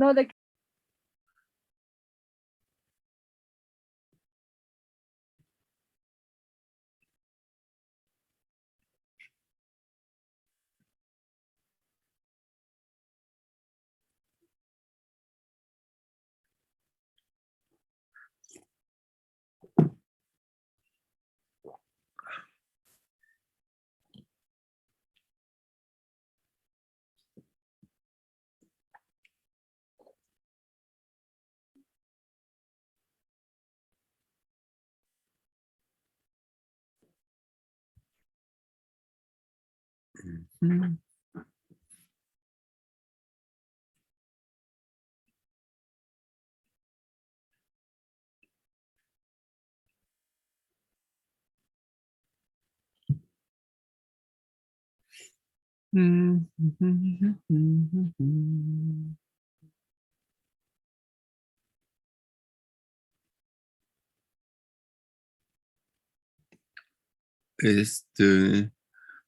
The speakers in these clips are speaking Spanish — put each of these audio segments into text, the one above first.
No, de Mm.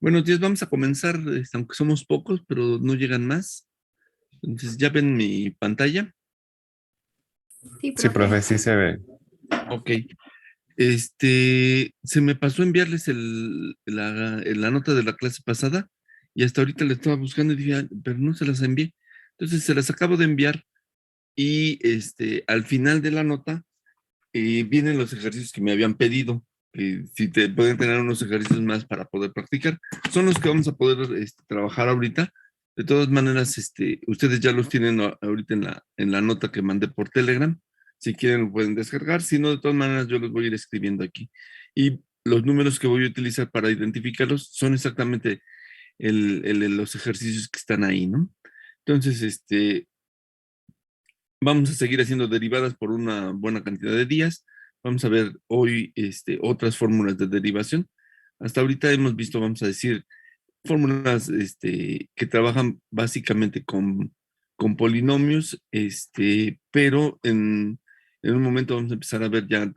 Buenos días, vamos a comenzar, aunque somos pocos, pero no llegan más. Entonces, ¿ya ven mi pantalla? sí, Sí, profe. profe, sí se ve. Ok. Se me pasó enviarles la nota de la clase pasada y hasta ahorita la estaba buscando y dije, "Ah, pero no se las envié". Entonces, se las acabo de enviar y al final de la nota vienen los ejercicios que me habían pedido, que si te pueden tener unos ejercicios más para poder practicar. Son los que vamos a poder trabajar ahorita. De todas maneras, ustedes ya los tienen ahorita en la nota que mandé por Telegram. Si quieren, lo pueden descargar. Si no, de todas maneras, yo los voy a ir escribiendo aquí. Y los números que voy a utilizar para identificarlos son exactamente los ejercicios que están ahí, ¿no? Entonces, vamos a seguir haciendo derivadas por una buena cantidad de días. Vamos a ver hoy otras fórmulas de derivación. Hasta ahorita hemos visto, vamos a decir, fórmulas que trabajan básicamente con polinomios, pero en un momento vamos a empezar a ver ya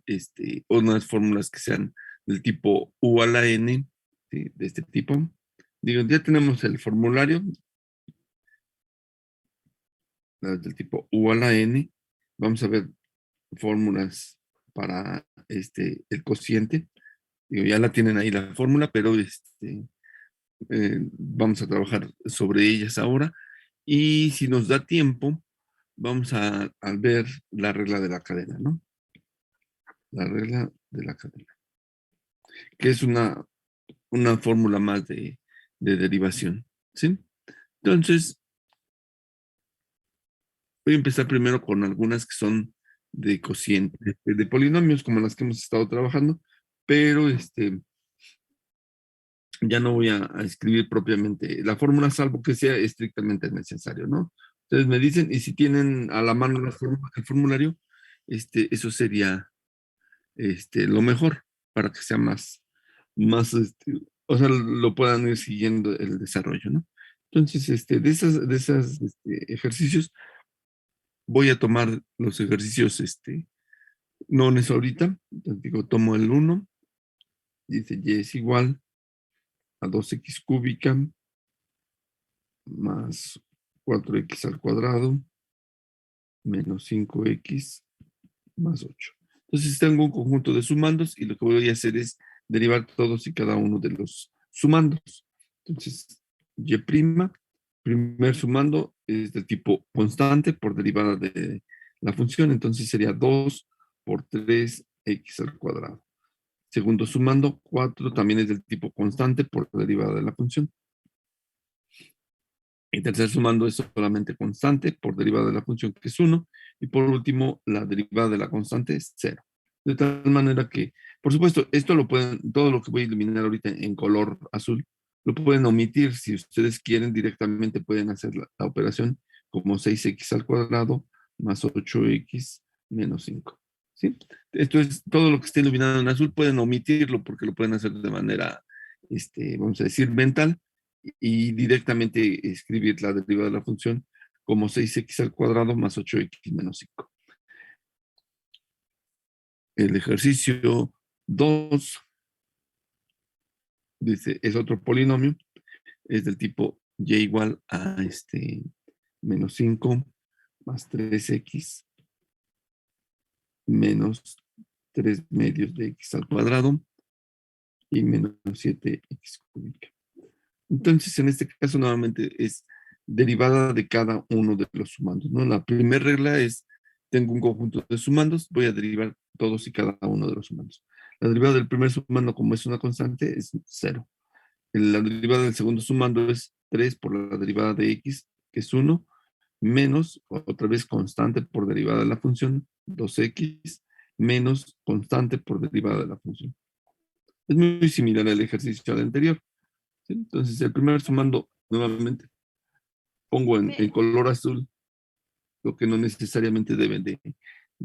unas fórmulas que sean del tipo U a la N, ¿sí? De este tipo. Digo, ya tenemos el formulario, las del tipo U a la N. Vamos a ver fórmulas para el cociente. Digo, ya la tienen ahí la fórmula, pero vamos a trabajar sobre ellas ahora. Y si nos da tiempo, vamos a ver la regla de la cadena, ¿no? La regla de la cadena, que es una fórmula más de derivación, ¿sí? Entonces, voy a empezar primero con algunas que son de cociente, de polinomios, como las que hemos estado trabajando, pero ya no voy a escribir propiamente la fórmula, salvo que sea estrictamente necesario, ¿no? Entonces me dicen, y si tienen a la mano el formulario, eso sería lo mejor para que sea más, o sea, lo puedan ir siguiendo el desarrollo, ¿no? Entonces, de esas ejercicios, voy a tomar los ejercicios, no es ahorita, entonces digo, tomo el uno, dice y es igual a 2x cúbica más 4x al cuadrado menos 5x más 8. Entonces tengo un conjunto de sumandos y lo que voy a hacer es derivar todos y cada uno de los sumandos. Entonces, y', primer sumando es del tipo constante por derivada de la función, entonces sería 2 por 3x al cuadrado. Segundo sumando, 4 también es del tipo constante por derivada de la función. Y tercer sumando es solamente constante por derivada de la función que es 1. Y por último, la derivada de la constante es 0. De tal manera que, por supuesto, esto lo pueden, todo lo que voy a iluminar ahorita en color azul, lo pueden omitir. Si ustedes quieren, directamente pueden hacer la operación como 6x al cuadrado más 8x menos 5. ¿Sí? Esto es todo lo que esté iluminado en azul, pueden omitirlo porque lo pueden hacer de manera, vamos a decir, mental y directamente escribir la derivada de la función como 6x al cuadrado más 8x menos 5. El ejercicio 2 dice, es otro polinomio, es del tipo y igual a menos 5 más 3x menos 3 medios de x al cuadrado y menos 7x cúbica. Entonces, en este caso, nuevamente es derivada de cada uno de los sumandos, ¿no? La primera regla es, tengo un conjunto de sumandos, voy a derivar todos y cada uno de los sumandos. La derivada del primer sumando, como es una constante, es 0. La derivada del segundo sumando es 3 por la derivada de x, que es 1, menos, otra vez constante por derivada de la función, 2x, menos constante por derivada de la función. Es muy similar al ejercicio al anterior, ¿sí? Entonces, el primer sumando, nuevamente, pongo en color azul lo que no necesariamente deben de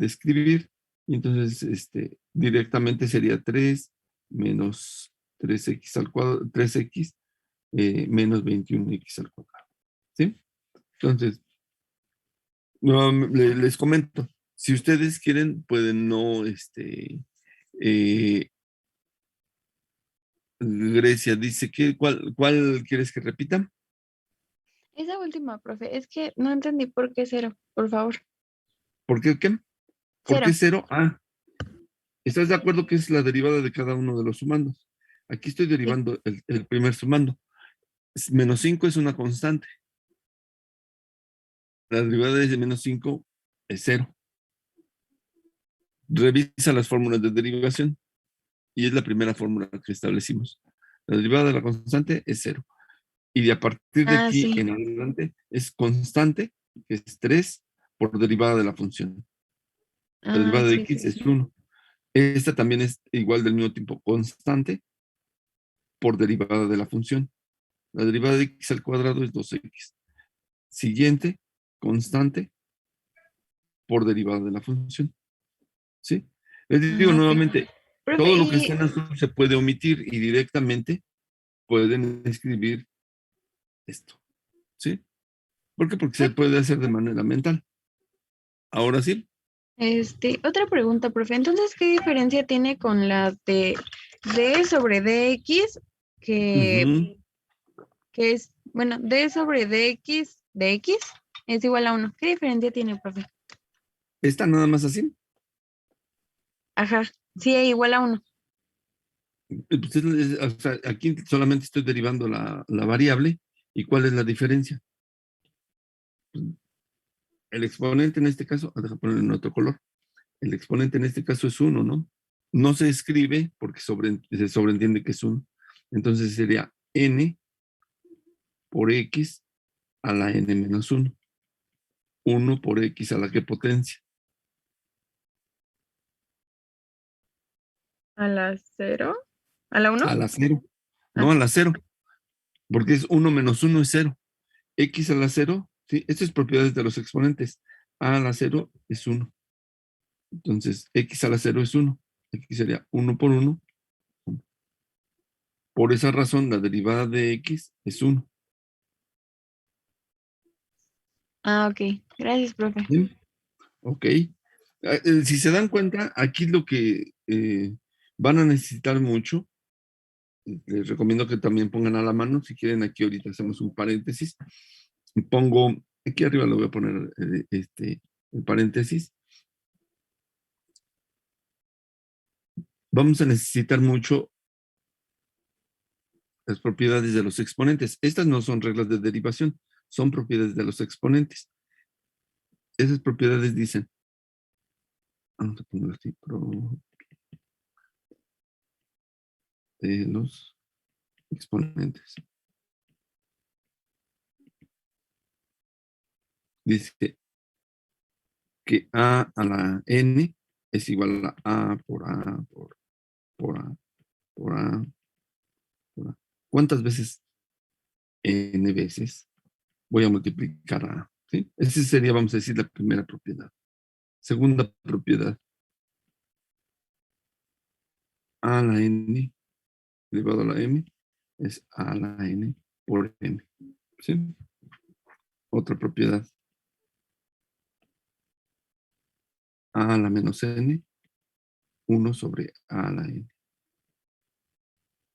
escribir. Y entonces, directamente sería 3 menos 3x al cuadrado, 3x menos 21x al cuadrado. ¿Sí? Entonces, les comento, si ustedes quieren, pueden no, eh, Grecia dice que, ¿cuál quieres que repita? Esa última, profe, es que no entendí por qué cero, por favor. ¿Por qué qué? ¿Por qué Cero. 0? Ah, ¿estás de acuerdo que es la derivada de cada uno de los sumandos? Aquí estoy Sí. derivando el primer sumando. Menos 5 es una constante. La derivada de menos 5 es 0. Revisa las fórmulas de derivación y es la primera fórmula que establecimos. La derivada de la constante es 0. Y de a partir de Ah, aquí sí. en adelante es constante, que es 3 por derivada de la función. La Ah, derivada de sí, x sí, es sí. 1. Esta también es igual del mismo tipo, constante por derivada de la función. La derivada de x al cuadrado es 2x. Siguiente, constante por derivada de la función. ¿Sí? Les digo Ah, ok. nuevamente, Profe, todo lo que está y en azul se puede omitir y directamente pueden escribir esto. ¿Sí? ¿Por qué? Porque se puede hacer de manera mental. Ahora sí. otra pregunta, profe. Entonces, ¿qué diferencia tiene con la de d sobre dx que, Ujú. que es, bueno, d sobre dx de x es igual a uno? ¿Qué diferencia tiene, profe? Está nada más así. Ajá, sí, igual a uno. Pues o sea, aquí solamente estoy derivando la variable. ¿Y cuál es la diferencia? El exponente en este caso, deja ponerlo en otro color. El exponente en este caso es 1, ¿no? No se escribe porque se sobreentiende que es 1. Entonces sería n por x a la n menos 1. 1 por x a la que potencia. ¿A la cero? ¿A la uno? A la 0. No Ah, a la 0. Porque es 1 menos 1 es 0. X a la 0, ¿sí? Estas es propiedades de los exponentes. A la 0 es 1. Entonces, x a la 0 es 1. Aquí sería 1 por 1. Por esa razón, la derivada de x es 1. ah, ok. Gracias, profe. ¿Sí? Ok. Si se dan cuenta, aquí lo que van a necesitar mucho, les recomiendo que también pongan a la mano, si quieren, aquí ahorita hacemos un paréntesis. Pongo, aquí arriba lo voy a poner el paréntesis. Vamos a necesitar mucho las propiedades de los exponentes. Estas no son reglas de derivación, son propiedades de los exponentes. Esas propiedades dicen, vamos a ponerlo así, de los exponentes. Dice que a la n es igual a por a por a por a por a. ¿Cuántas veces? N veces. Voy a multiplicar a. ¿Sí? Esa sería, vamos a decir, la primera propiedad. Segunda propiedad, a la n elevado a la m es a la n por m. ¿Sí? Otra propiedad, a la menos n, 1 sobre a la n.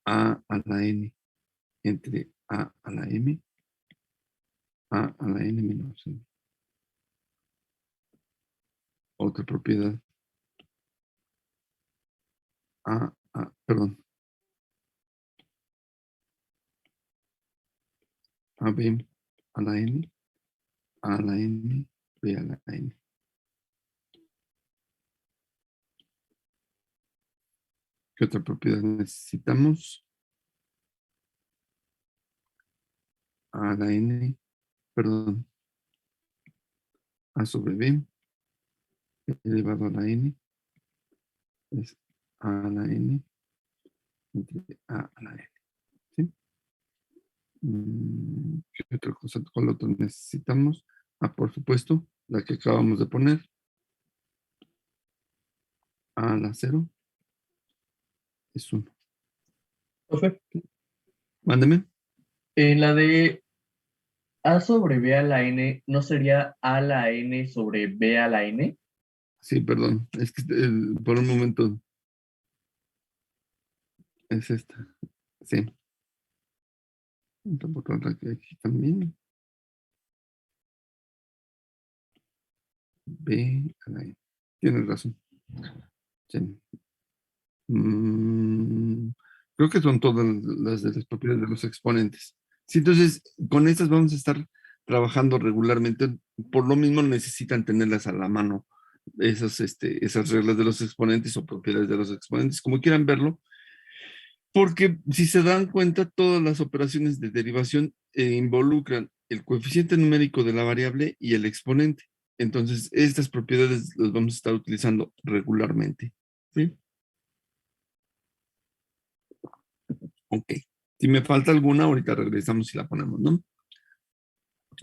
A la n entre a la m, a la n menos m. otra propiedad. Perdón. AB a la N, A a la N, B a la N. ¿Qué otra propiedad necesitamos? A a la N, perdón, A sobre B elevado a la N es A a la N entre A a la N. ¿Sí? ¿Qué otra cosa? ¿Cuál otro necesitamos? Por supuesto, la que acabamos de poner. A a la 0 es 1. Profe, Mándeme. en la de A sobre B a la N, ¿no sería A a la N sobre B a la N? Sí, perdón. Es que por un momento es esta. Sí. Voy a borrarla aquí también. B a la N. Tienes razón. Sí. Creo que son todas las de las propiedades de los exponentes. Sí, entonces, con estas vamos a estar trabajando regularmente. Por lo mismo necesitan tenerlas a la mano, esas reglas de los exponentes o propiedades de los exponentes, como quieran verlo, porque si se dan cuenta, todas las operaciones de derivación involucran el coeficiente numérico de la variable y el exponente. Entonces, estas propiedades las vamos a estar utilizando regularmente. ¿Sí? Ok. Si me falta alguna, ahorita regresamos y la ponemos, ¿no?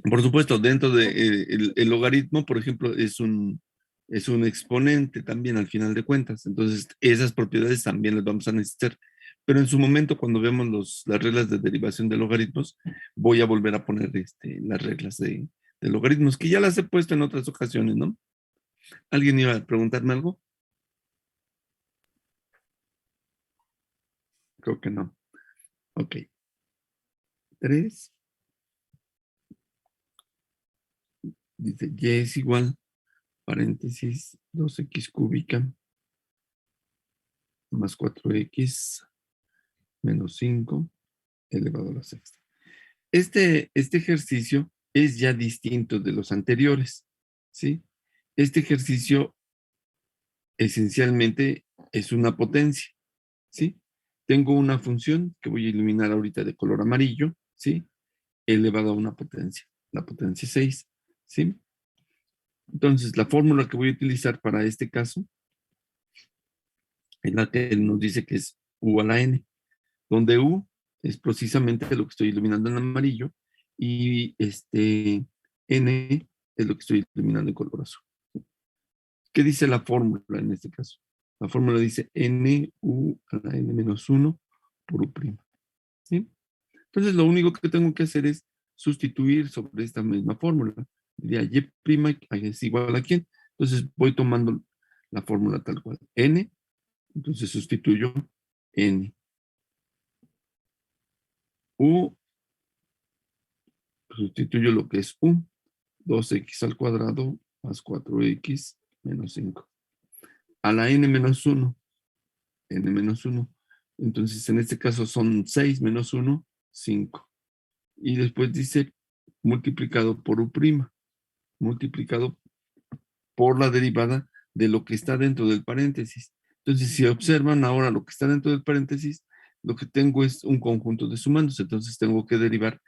Por supuesto, dentro de el logaritmo, por ejemplo, es un exponente también al final de cuentas. Entonces, esas propiedades también las vamos a necesitar. Pero en su momento, cuando vemos las reglas de derivación de logaritmos, voy a volver a poner las reglas de logaritmos, que ya las he puesto en otras ocasiones, ¿no? ¿Alguien iba a preguntarme algo? Creo que no. Ok. 3. Dice, y es igual, paréntesis, 2x cúbica más 4x menos 5 elevado a la sexta. Este ejercicio es ya distinto de los anteriores, ¿sí? Este ejercicio esencialmente es una potencia, ¿sí? Tengo una función que voy a iluminar ahorita de color amarillo, ¿sí? Elevado a una potencia, la potencia 6, ¿sí? Entonces, la fórmula que voy a utilizar para este caso es la que él nos dice que es u a la n, donde u es precisamente lo que estoy iluminando en amarillo y n es lo que estoy iluminando en color azul. ¿Qué dice la fórmula en este caso? La fórmula dice n u a la n menos 1 por u'. ¿Sí? Entonces, lo único que tengo que hacer es sustituir sobre esta misma fórmula. Diría y' es igual a quién. Entonces, voy tomando la fórmula tal cual. N, entonces sustituyo n. U, sustituyo lo que es u. 2x al cuadrado más 4x menos 5. A la n menos 1. N menos 1. Entonces, en este caso son 6 menos 1, 5. Y después dice multiplicado por u', multiplicado por la derivada de lo que está dentro del paréntesis. Entonces, si observan ahora lo que está dentro del paréntesis, lo que tengo es un conjunto de sumandos. Entonces, tengo que derivar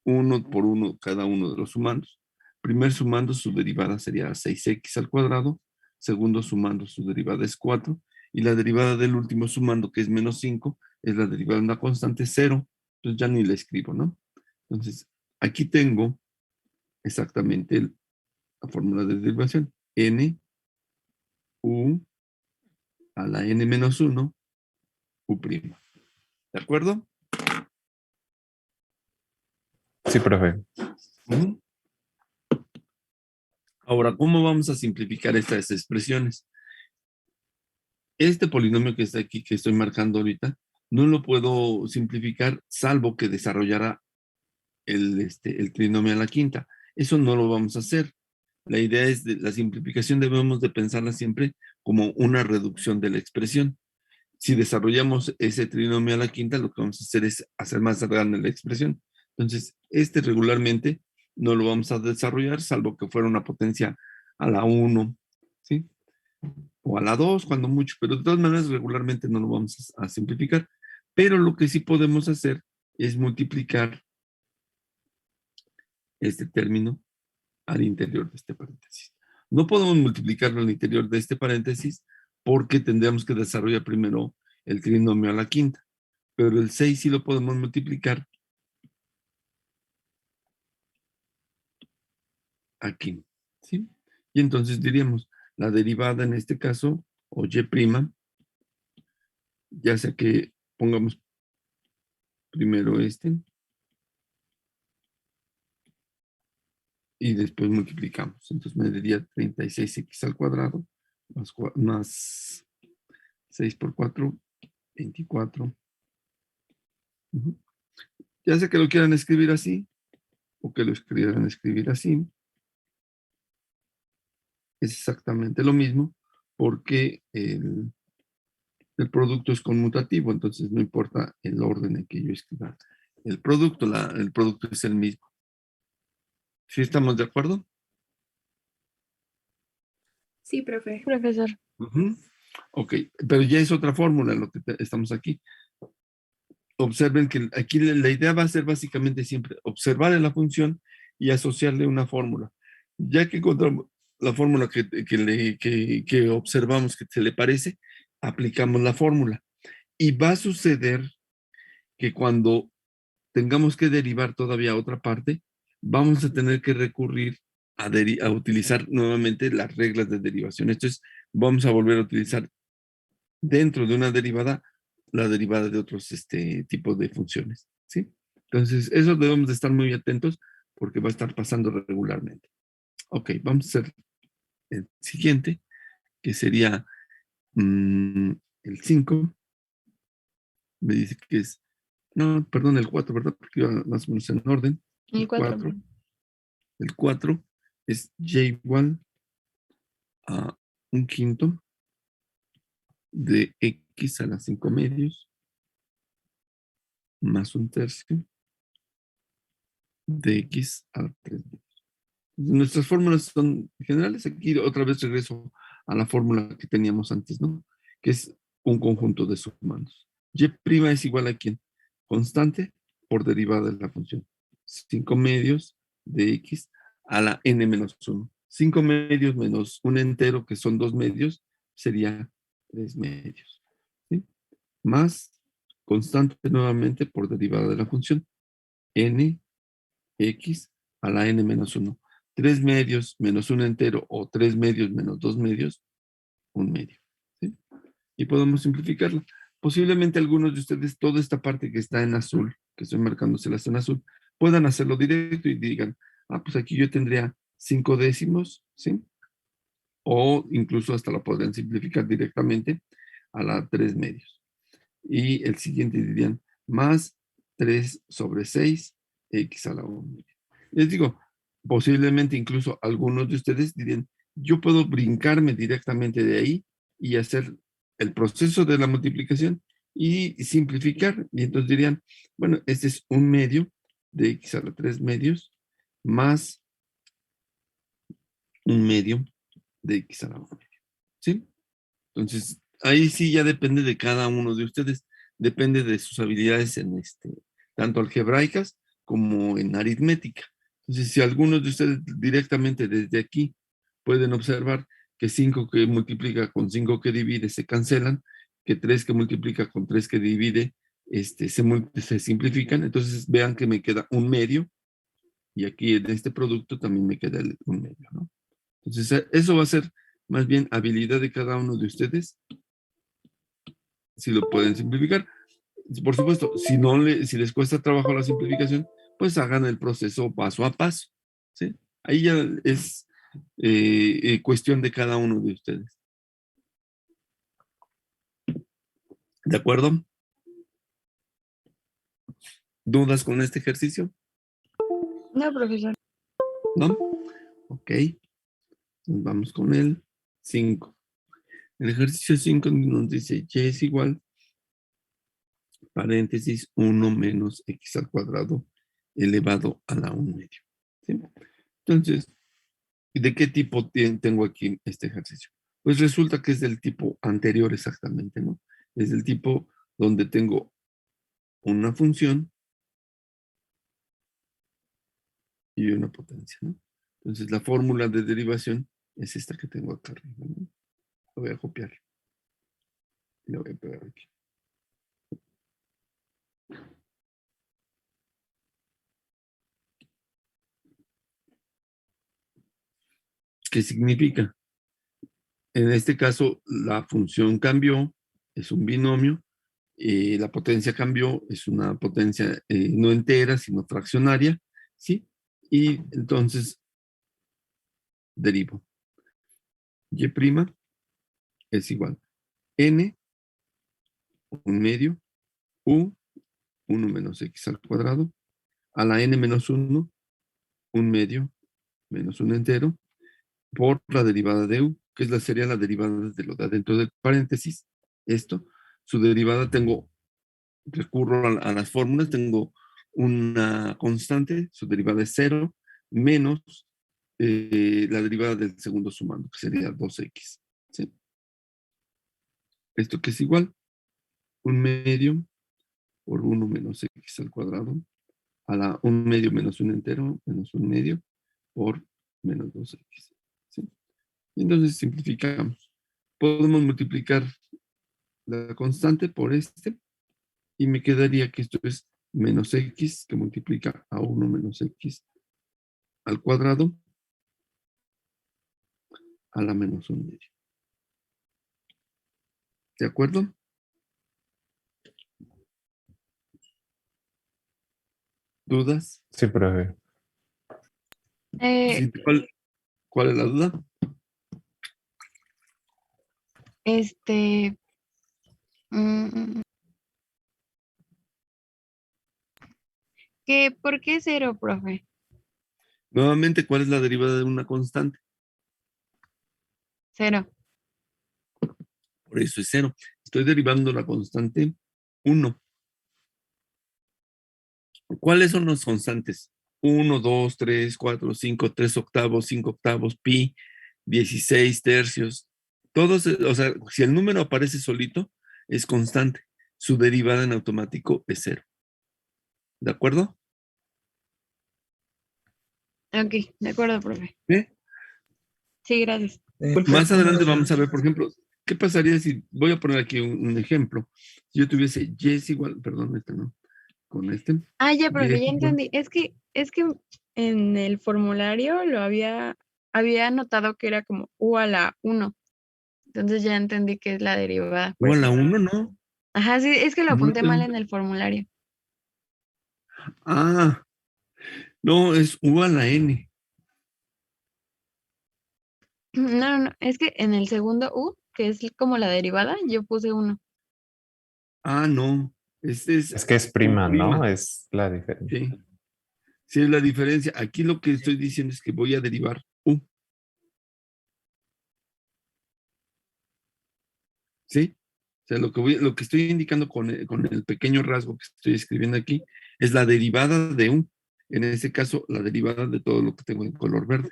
uno por uno cada uno de los sumandos. Primer sumando, su derivada sería 6x al cuadrado. Segundo sumando, su derivada es 4. Y la derivada del último sumando, que es menos 5, es la derivada de una constante 0. Entonces ya ni la escribo, ¿no? Entonces, aquí tengo exactamente la fórmula de derivación. N, U, a la N menos 1, U'. ¿De acuerdo? Sí, profe. Ahora, ¿cómo vamos a simplificar estas expresiones? Este polinomio que está aquí, que estoy marcando ahorita, no lo puedo simplificar salvo que desarrollara el trinomio a la quinta. Eso no lo vamos a hacer. La idea es de la simplificación debemos de pensarla siempre como una reducción de la expresión. Si desarrollamos ese trinomio a la quinta, lo que vamos a hacer es hacer más grande la expresión. Entonces, este regularmente no lo vamos a desarrollar, salvo que fuera una potencia a la 1, ¿sí? O a la 2, cuando mucho, pero de todas maneras regularmente no lo vamos a simplificar. Pero lo que sí podemos hacer es multiplicar este término al interior de este paréntesis. No podemos multiplicarlo al interior de este paréntesis porque tendríamos que desarrollar primero el trinomio a la quinta, pero el 6 sí lo podemos multiplicar aquí, ¿sí? Y entonces diríamos, la derivada en este caso, o y', ya sea que pongamos primero este, y después multiplicamos. Entonces me daría 36x al cuadrado, más 6 por 4, 24. Ya sea que lo quieran escribir así, o que lo quieran escribir así, es exactamente lo mismo, porque el producto es conmutativo, entonces no importa el orden en que yo escriba el producto, el producto es el mismo. ¿Sí estamos de acuerdo? Sí, profe. Profesor. Ok, pero ya es otra fórmula lo que estamos aquí. Observen que aquí la idea va a ser básicamente siempre observar la función y asociarle una fórmula. Ya que encontramos la fórmula que observamos que se le parece, aplicamos la fórmula. Y va a suceder que cuando tengamos que derivar todavía otra parte, vamos a tener que recurrir a utilizar nuevamente las reglas de derivación. Esto es, vamos a volver a utilizar dentro de una derivada, la derivada de otros tipos de funciones, ¿sí? Entonces, eso debemos de estar muy atentos porque va a estar pasando regularmente. Ok, vamos a hacer el siguiente, que sería el 5. Me dice que es, no, perdón, el 4, ¿verdad? Porque iba más o menos en orden. El 4. El 4 es y igual a 1/5 de x a la 5 medios más 1/3 de x a la 3 medios. Nuestras fórmulas son generales. Aquí otra vez regreso a la fórmula que teníamos antes, ¿no? Que es un conjunto de sumandos. Y' es igual a ¿quién? Constante por derivada de la función. 5 medios de x a la n menos 1. 5 medios menos un entero, que son 2 medios, sería 3 medios. ¿Sí? Más constante nuevamente por derivada de la función. N, x a la n menos 1. 3 medios menos un entero o 3 medios menos 2 medios, 1 medio. ¿Sí? Y podemos simplificarlo. Posiblemente algunos de ustedes, toda esta parte que está en azul, que estoy marcándoselas en azul, puedan hacerlo directo y digan, pues aquí yo tendría 5 décimos, ¿sí? O incluso hasta la podrían simplificar directamente a la 3 medios. Y el siguiente dirían, más 3 sobre 6, x a la 1 medio. Les digo, posiblemente incluso algunos de ustedes dirían, yo puedo brincarme directamente de ahí y hacer el proceso de la multiplicación y simplificar. Y entonces dirían, bueno, este es 1 medio de x a la 3 medios más 1 medio de x a la 1 medio. ¿Sí? Entonces, ahí sí ya depende de cada uno de ustedes. Depende de sus habilidades en tanto algebraicas como en aritmética. Entonces, si algunos de ustedes directamente desde aquí pueden observar que 5 que multiplica con 5 que divide se cancelan, que 3 que multiplica con 3 que divide se simplifican, entonces vean que me queda 1 medio y aquí en este producto también me queda el 1 medio, ¿no? Entonces, eso va a ser más bien habilidad de cada uno de ustedes, si lo pueden simplificar. Por supuesto, si les cuesta trabajo la simplificación, pues hagan el proceso paso a paso, ¿sí? Ahí ya es cuestión de cada uno de ustedes. ¿De acuerdo? ¿Dudas con este ejercicio? No, profesor. ¿No? Ok. Nos vamos con el 5. El ejercicio 5 nos dice y es igual, paréntesis, 1 menos x al cuadrado elevado a la 1 medio. ¿Sí? Entonces, ¿de qué tipo tengo aquí este ejercicio? Pues resulta que es del tipo anterior exactamente, ¿no? Es del tipo donde tengo una función y una potencia, ¿no? Entonces, la fórmula de derivación es esta que tengo acá arriba, ¿no? La voy a copiar. Y la voy a pegar aquí. ¿Qué significa? En este caso, la función cambió, es un binomio, la potencia cambió, es una potencia no entera, sino fraccionaria, ¿sí? Y entonces derivo. Y' es igual. N, un medio, U, 1 menos x al cuadrado, a la n menos 1, un medio, menos un entero, por la derivada de U, que sería la derivada de lo de adentro del paréntesis. Esto, su derivada recurro a las fórmulas, tengo una constante, su derivada es 0, menos la derivada del segundo sumando, que sería 2x. ¿Sí? Esto que es igual, un medio por 1 menos x al cuadrado, a la un medio menos un entero, menos un medio, por menos 2x. ¿Sí? Y entonces simplificamos. Podemos multiplicar la constante por y me quedaría que esto es menos x, que multiplica a 1 menos x al cuadrado, a la menos un medio. ¿De acuerdo? ¿Dudas? Sí, profe. Eh, Sí, ¿cuál es la duda? este, mm, ¿por qué cero, profe? Nuevamente, ¿cuál es la derivada de una constante? Cero. Por eso es 0. Estoy derivando la constante 1. ¿Cuáles son las constantes? 1, 2, 3, 4, 5, 3 octavos, 5 octavos, pi, 16 tercios. Todos, o sea, si el número aparece solito, es constante. Su derivada en automático es 0. ¿De acuerdo? Ok, de acuerdo, profe. ¿Sí? Sí, gracias. Más adelante vamos a ver, por ejemplo, ¿qué pasaría si, voy a poner aquí un ejemplo, si yo tuviese y es igual, perdón, este no, con este, Ah, ya, y profe, es ya igual, entendí. Es que en el formulario había notado que era como U a la 1. Entonces ya entendí que es la derivada. Por o a eso. la 1, ¿no? Ajá, sí, es que lo No apunté mal tengo, en el formulario. ah, no, es u a la n. No, no, no, es que en el segundo U, que es como la derivada, yo puse 1. Ah, no, este es Es que es u prima, ¿no? prima, Es la diferencia. sí. Sí, es la diferencia. Aquí lo que estoy diciendo es que voy a derivar u, ¿sí? O sea, lo que estoy indicando con el pequeño rasgo que estoy escribiendo aquí es la derivada de u. En este caso, la derivada de todo lo que tengo en color verde.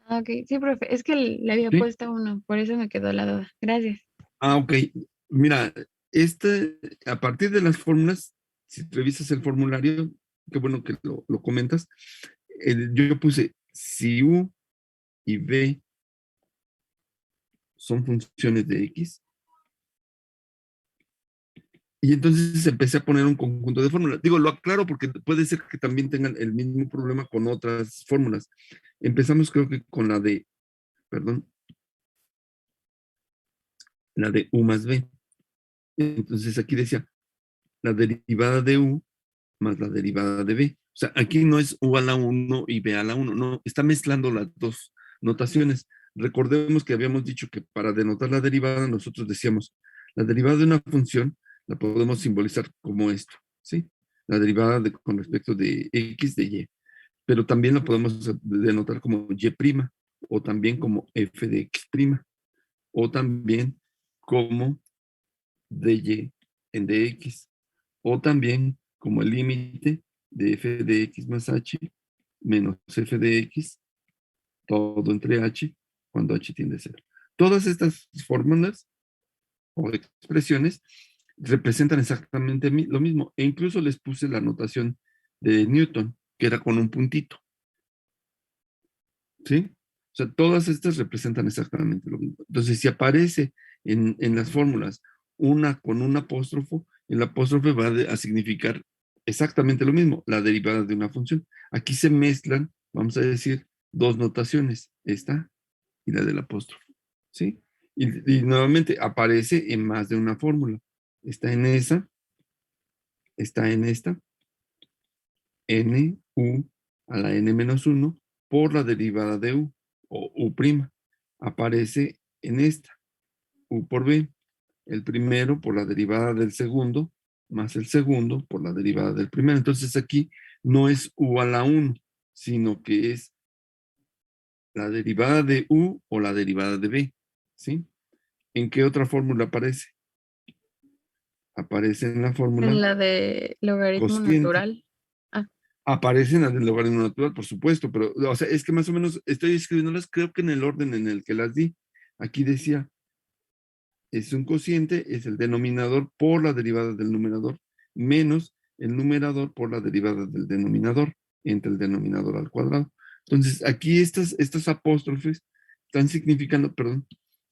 Ah, ok, sí, profe, es que le había ¿Sí? puesto 1, por eso me quedó la duda. Gracias. Ah, ok. Mira, a partir de las fórmulas, si revisas el formulario, qué bueno que lo comentas, yo puse si u y b son funciones de x, y entonces empecé a poner un conjunto de fórmulas. Digo, lo aclaro porque puede ser que también tengan el mismo problema con otras fórmulas. Empezamos creo que con perdón, la de u más b. Entonces aquí decía la derivada de u más la derivada de b. O sea, aquí no es u a la 1 y b a la 1, no, está mezclando las dos notaciones. Recordemos que habíamos dicho que para denotar la derivada nosotros decíamos, la derivada de una función la podemos simbolizar como esto, ¿sí? La derivada con respecto de x de y, pero también la podemos denotar como y' o también como f de x', o también como dy en dx, o también como el límite de f de x más h menos f de x, todo entre h, cuando h tiende a 0. Todas estas fórmulas o expresiones representan exactamente lo mismo, e incluso les puse la notación de Newton, que era con un puntito. ¿Sí? O sea, todas estas representan exactamente lo mismo. Entonces, si aparece en las fórmulas una con un apóstrofo, el apóstrofe va a significar exactamente lo mismo, la derivada de una función. Aquí se mezclan, vamos a decir, dos notaciones, esta y la del apóstrofe. ¿Sí? Y nuevamente aparece en más de una fórmula. Está en esa, está en esta, n, u a la n-1 por la derivada de u, o u'. Aparece en esta, u por b, el primero por la derivada del segundo, más el segundo por la derivada del primero. Entonces aquí no es u a la 1, sino que es la derivada de u o la derivada de b. ¿Sí? ¿En qué otra fórmula aparece? Aparece en la fórmula En la de logaritmo cociente. natural. Aparece en la del logaritmo natural, por supuesto, pero, o sea, es que más o menos estoy escribiéndolas, creo que en el orden en el que las di. Aquí decía, es un cociente, es el denominador por la derivada del numerador, menos el numerador por la derivada del denominador, entre el denominador al cuadrado. Entonces, aquí estas apóstrofes están significando,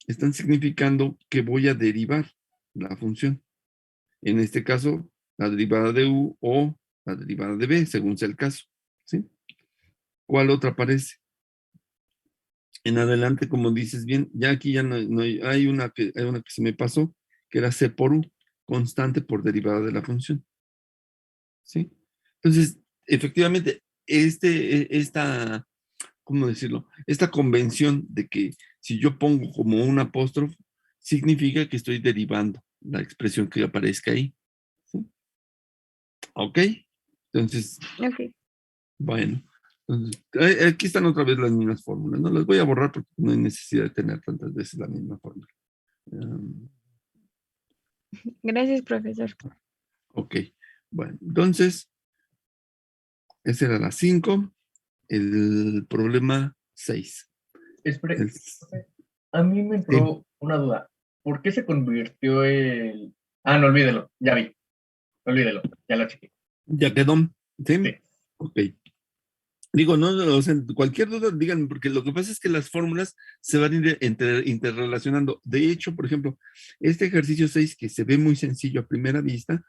están significando que voy a derivar la función. En este caso, la derivada de u o la derivada de b, según sea el caso. ¿Sí? ¿Cuál otra aparece? En adelante, como dices bien, ya aquí ya no hay una que se me pasó, que era c por u, constante por derivada de la función. ¿Sí? Entonces, efectivamente, ¿cómo decirlo? Esta convención de que si yo pongo como un apóstrofe, significa que estoy derivando la expresión que aparezca ahí. ¿Sí? ¿Ok? Entonces, Ok. bueno. Entonces, aquí están otra vez las mismas fórmulas. No las voy a borrar porque no hay necesidad de tener tantas veces la misma fórmula. Gracias, profesor. Ok. Bueno, entonces, esa era la 5. El problema 6. Espere, a mí me entró una duda. ¿Por qué se convirtió el...? Ah, no, olvídelo, ya vi. Olvídelo, ya lo chequé. ¿Ya quedó? ¿Sí? Sí. Ok. Digo, no, o sea, cualquier duda, digan, porque lo que pasa es que las fórmulas se van a ir interrelacionando. De hecho, por ejemplo, este ejercicio 6, que se ve muy sencillo a primera vista,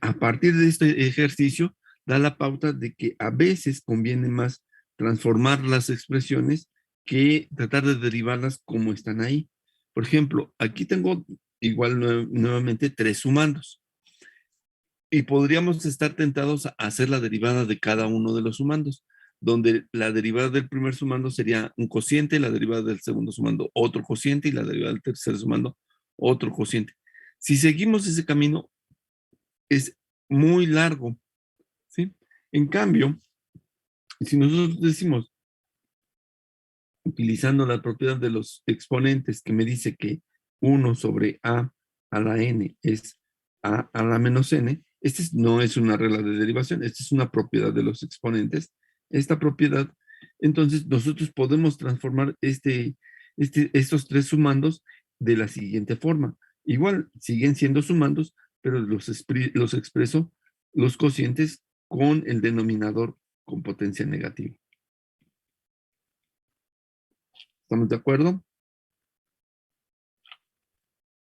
a partir de este ejercicio, da la pauta de que a veces conviene más transformar las expresiones que tratar de derivarlas como están ahí. Por ejemplo, aquí tengo igual nuevamente 3 sumandos. Y podríamos estar tentados a hacer la derivada de cada uno de los sumandos, donde la derivada del primer sumando sería un cociente, la derivada del segundo sumando otro cociente y la derivada del tercer sumando otro cociente. Si seguimos ese camino, es muy largo, ¿sí? En cambio, si nosotros decimos, utilizando la propiedad de los exponentes que me dice que 1 sobre a la n es a la menos n, no es una regla de derivación, esta es una propiedad de los exponentes. Esta propiedad, entonces nosotros podemos transformar estos 3 sumandos de la siguiente forma. Igual, siguen siendo sumandos, pero los expreso los cocientes con el denominador con potencia negativa. ¿Estamos de acuerdo?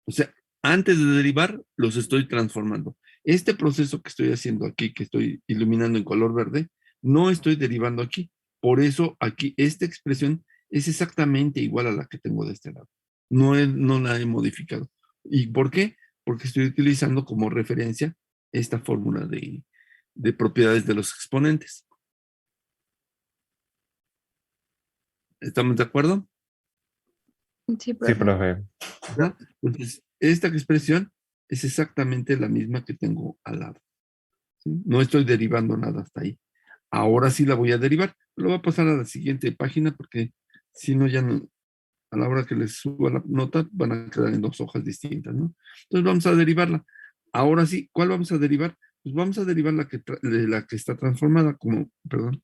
O sea, antes de derivar, los estoy transformando. Este proceso que estoy haciendo aquí, que estoy iluminando en color verde, no estoy derivando aquí. Por eso aquí esta expresión es exactamente igual a la que tengo de este lado. No la he modificado. ¿Y por qué? Porque estoy utilizando como referencia esta fórmula de propiedades de los exponentes. ¿Estamos de acuerdo? Sí, Sí, profe. profe. ¿Verdad? Entonces, esta expresión es exactamente la misma que tengo al lado. ¿Sí? No estoy derivando nada hasta ahí. Ahora sí la voy a derivar, Lo voy a pasar a la siguiente página porque si no, ya no, a la hora que les suba la nota van a quedar en 2 hojas distintas, ¿no? Entonces vamos a derivarla. Ahora sí, ¿cuál vamos a derivar? Pues vamos a derivar la que está transformada como, perdón,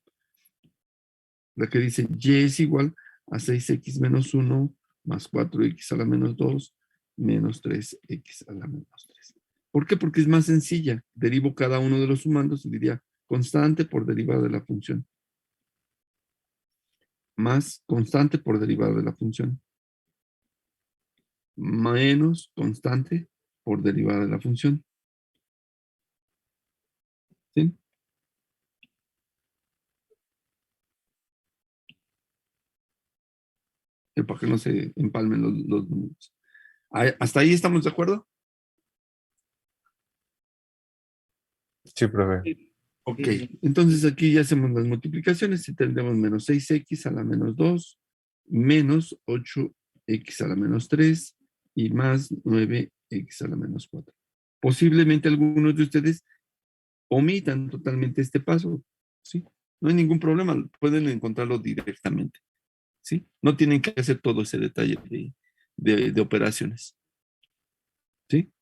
la que dice y es igual a 6x menos 1 más 4x a la menos 2 menos 3x a la menos 3. ¿Por qué? Porque es más sencilla. Derivo cada uno de los sumandos y diría constante por derivada de la función. Más constante por derivada de la función. Menos constante por derivada de la función. ¿Sí? Para que no se empalmen los números. ¿Hasta ahí estamos de acuerdo? Sí, profe. Ok, entonces aquí ya hacemos las multiplicaciones y tendremos menos 6x a la menos 2, menos 8x a la menos 3 y más 9x a la menos 4. Posiblemente algunos de ustedes omitan totalmente este paso, ¿sí? No hay ningún problema, pueden encontrarlo directamente, ¿sí? No tienen que hacer todo ese detalle de operaciones, ¿sí?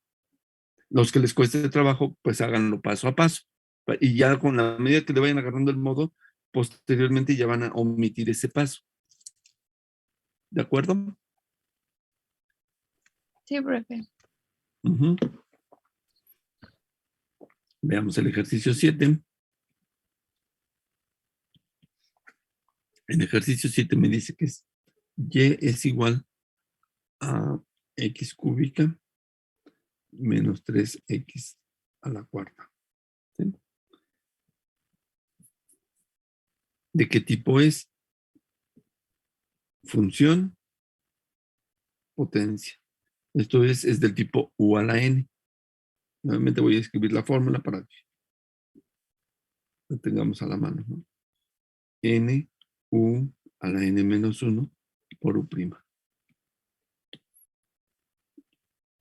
Los que les cueste trabajo, pues háganlo paso a paso. Y ya con la medida que le vayan agarrando el modo, posteriormente ya van a omitir ese paso. ¿De acuerdo? Sí, profe. Uh-huh. Veamos el ejercicio 7. El ejercicio 7 me dice que y es igual a x cúbica menos 3x a la cuarta. ¿Sí? ¿De qué tipo es? Función, potencia. Esto es del tipo u a la n. Nuevamente voy a escribir la fórmula para que lo tengamos a la mano, ¿no? N u a la n menos 1 por u'.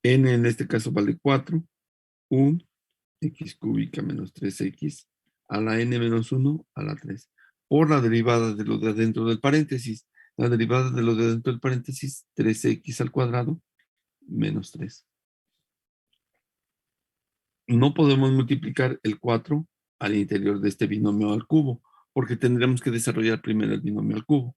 N en este caso vale 4, u x cúbica menos 3x a la n menos 1 a la 3. Por la derivada de lo de adentro del paréntesis. La derivada de lo de adentro del paréntesis, 3x al cuadrado menos 3. No podemos multiplicar el 4 al interior de este binomio al cubo, porque tendremos que desarrollar primero el binomio al cubo.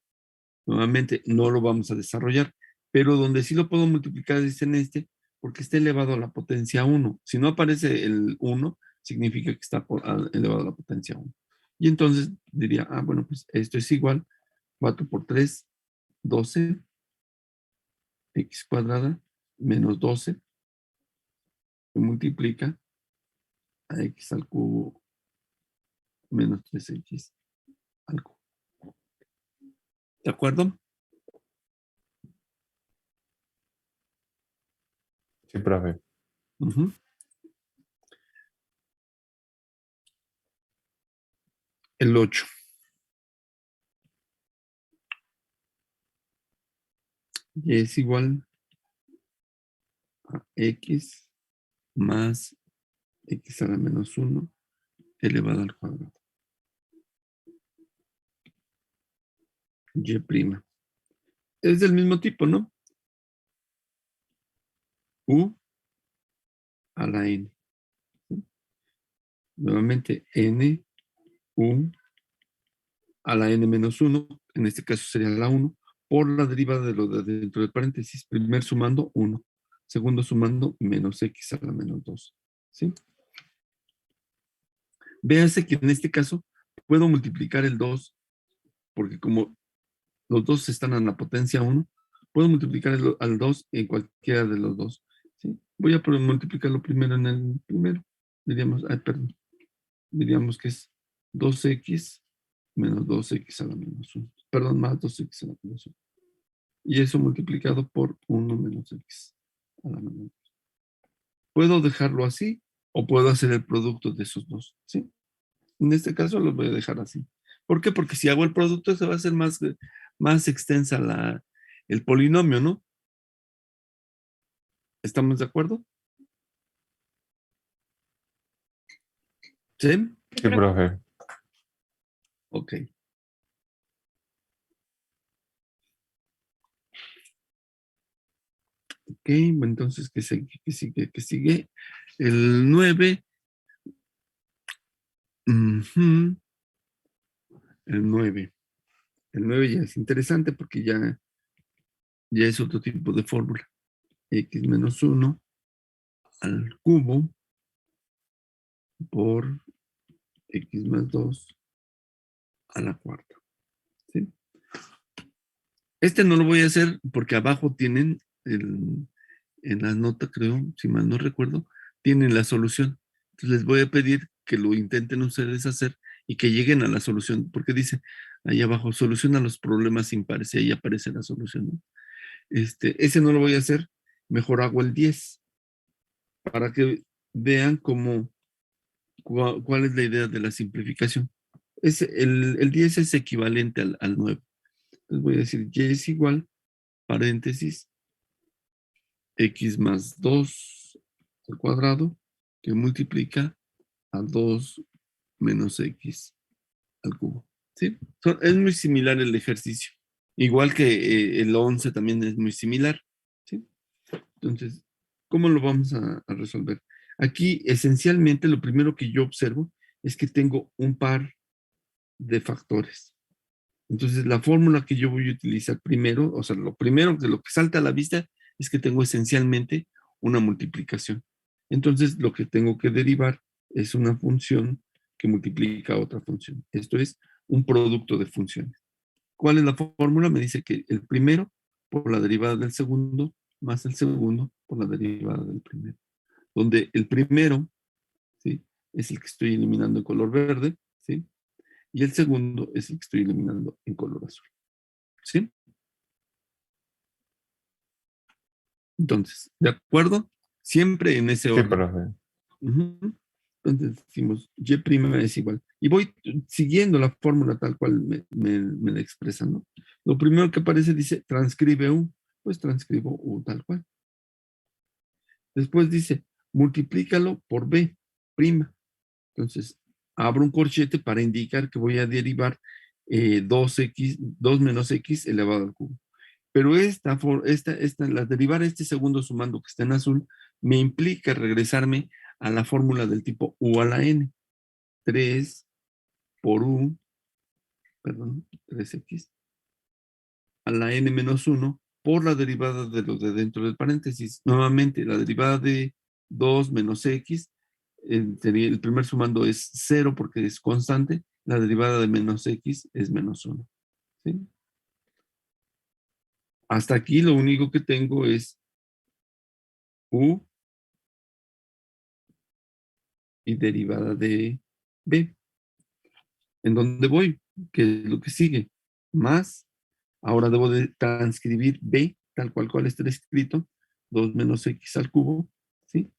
Nuevamente, no lo vamos a desarrollar, pero donde sí lo puedo multiplicar es en este, porque está elevado a la potencia 1. Si no aparece el 1, significa que está elevado a la potencia 1. Y entonces diría, bueno, pues esto es igual, 4 por 3, 12, x cuadrada, menos 12, se multiplica a x al cubo menos 3x al cubo. ¿De acuerdo? Sí, profe. Uh-huh. El 8. Y es igual a x más x a la menos 1 elevado al cuadrado. Y'. Es del mismo tipo, ¿no? U a la n. ¿Sí? Nuevamente, n, u a la n menos 1, en este caso sería la 1, por la derivada de lo de dentro del paréntesis. Primer sumando 1, segundo sumando menos x a la menos 2. ¿Sí? Véase que en este caso puedo multiplicar el 2, porque como los dos están en la potencia 1, puedo multiplicar al 2 en cualquiera de los dos. ¿Sí? Voy a multiplicarlo primero en el primero. Diríamos que es 2x menos 2x a la menos 1. Perdón, más 2x a la menos 1. Y eso multiplicado por 1 menos x a la menos 1. Puedo dejarlo así o puedo hacer el producto de esos dos. ¿Sí? En este caso lo voy a dejar así. ¿Por qué? Porque si hago el producto se va a hacer más extensa el polinomio, ¿no? ¿Estamos de acuerdo? ¿Sí? Sí, profe. Ok. Ok, entonces, ¿qué sigue? ¿Qué sigue? El 9. Ujú, el 9. El 9 ya es interesante porque ya es otro tipo de fórmula. X menos 1 al cubo por X más 2 a la cuarta. ¿Sí? Este no lo voy a hacer porque abajo tienen, en la nota, creo, si mal no recuerdo, tienen la solución. Entonces les voy a pedir que lo intenten ustedes hacer y que lleguen a la solución, porque dice ahí abajo, soluciona los problemas impares, y ahí aparece la solución, ¿no? Ese no lo voy a hacer, mejor hago el 10, para que vean cuál es la idea de la simplificación. El 10 es equivalente al 9. Entonces voy a decir y es igual, paréntesis, x más 2 al cuadrado, que multiplica a 2 menos x al cubo. ¿Sí? Es muy similar el ejercicio. Igual que el 11 también es muy similar. ¿Sí? Entonces, ¿cómo lo vamos a resolver? Aquí, esencialmente, lo primero que yo observo es que tengo un par de factores. Entonces, la fórmula que yo voy a utilizar primero, o sea, lo primero de lo que salta a la vista es que tengo esencialmente una multiplicación. Entonces, lo que tengo que derivar es una función que multiplica a otra función. Esto es un producto de funciones. ¿Cuál es la fórmula? Me dice que el primero por la derivada del segundo más el segundo por la derivada del primero. Donde el primero, ¿sí?, es el que estoy eliminando en color verde, ¿sí? Y el segundo es el que estoy eliminando en color azul. ¿Sí? Entonces, ¿de acuerdo? Siempre en ese Sí, orden. profe. Ujú. Entonces decimos, y' es igual. Y voy siguiendo la fórmula tal cual me la expresan, ¿no? Lo primero que aparece dice, transcribe U. Pues transcribo U tal cual. Después dice, multiplícalo por B'. Entonces, abro un corchete para indicar que voy a derivar 2 menos X elevado al cubo. Pero la derivar este segundo sumando que está en azul me implica regresarme a la fórmula del tipo U a la N. 3 por U, perdón, 3X a la N menos 1 por la derivada de lo de dentro del paréntesis. Nuevamente, la derivada de 2 menos X, el primer sumando es 0 porque es constante, la derivada de menos X es menos 1. ¿Sí? Hasta aquí lo único que tengo es U y derivada de B. ¿En dónde voy? ¿Qué es lo que sigue? Más, ahora debo de transcribir B, tal cual está escrito, 2 menos X al cubo, ¿sí?